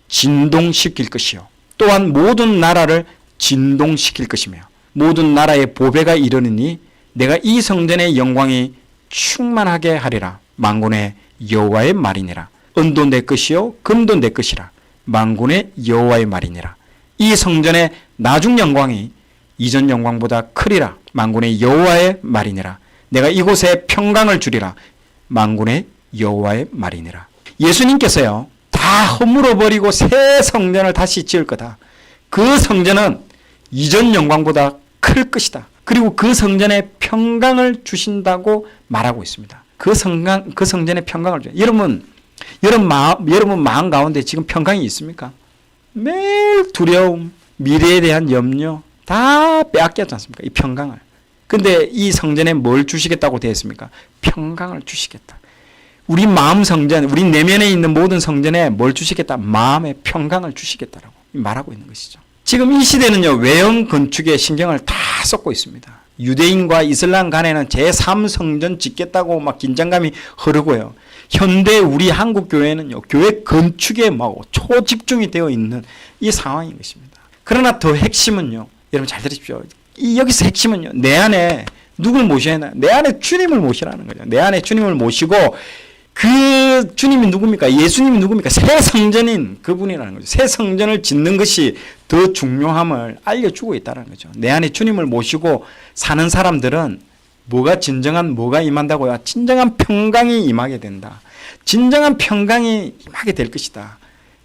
진동시킬 것이요. 또한 모든 나라를 진동시킬 것이며 모든 나라의 보배가 이르느니 내가 이 성전의 영광이 충만하게 하리라. 만군의 여호와의 말이니라. 은도 내 것이요 금도 내 것이라. 만군의 여호와의 말이니라. 이 성전의 나중 영광이 이전 영광보다 크리라. 만군의 여호와의 말이니라. 내가 이곳에 평강을 주리라. 만군의 여호와의 말이니라. 예수님께서요 다 허물어 버리고 새 성전을 다시 지을 거다. 그 성전은 이전 영광보다 클 것이다. 그리고 그 성전에 평강을 주신다고 말하고 있습니다. 그 성전에 평강을 줘. 여러분 마음 가운데 지금 평강이 있습니까? 매일 두려움, 미래에 대한 염려 다 빼앗겼지 않습니까? 이 평강을. 근데 이 성전에 뭘 주시겠다고 되어 있습니까? 평강을 주시겠다. 우리 마음 성전, 우리 내면에 있는 모든 성전에 뭘 주시겠다? 마음의 평강을 주시겠다라고 말하고 있는 것이죠. 지금 이 시대는요, 외형 건축에 신경을 다 쏟고 있습니다. 유대인과 이슬람 간에는 제3성전 짓겠다고 막 긴장감이 흐르고요. 현대 우리 한국 교회는요, 교회 건축에 막 초집중이 되어 있는 이 상황인 것입니다. 그러나 더 핵심은요, 여러분 잘 들으십시오. 여기서 핵심은요, 내 안에 누굴 모셔야 하나? 내 안에 주님을 모시라는 거죠. 내 안에 주님을 모시고 그 주님이 누굽니까? 예수님이 누굽니까? 새 성전인 그분이라는 거죠. 새 성전을 짓는 것이 더 중요함을 알려주고 있다는 거죠. 내 안에 주님을 모시고 사는 사람들은 뭐가 임한다고요? 진정한 평강이 임하게 된다. 진정한 평강이 임하게 될 것이다.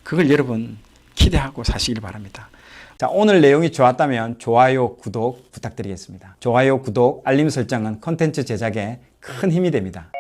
그걸 여러분 기대하고 사시길 바랍니다. 자, 오늘 내용이 좋았다면 좋아요, 구독 부탁드리겠습니다. 좋아요, 구독, 알림 설정은 콘텐츠 제작에 큰 힘이 됩니다.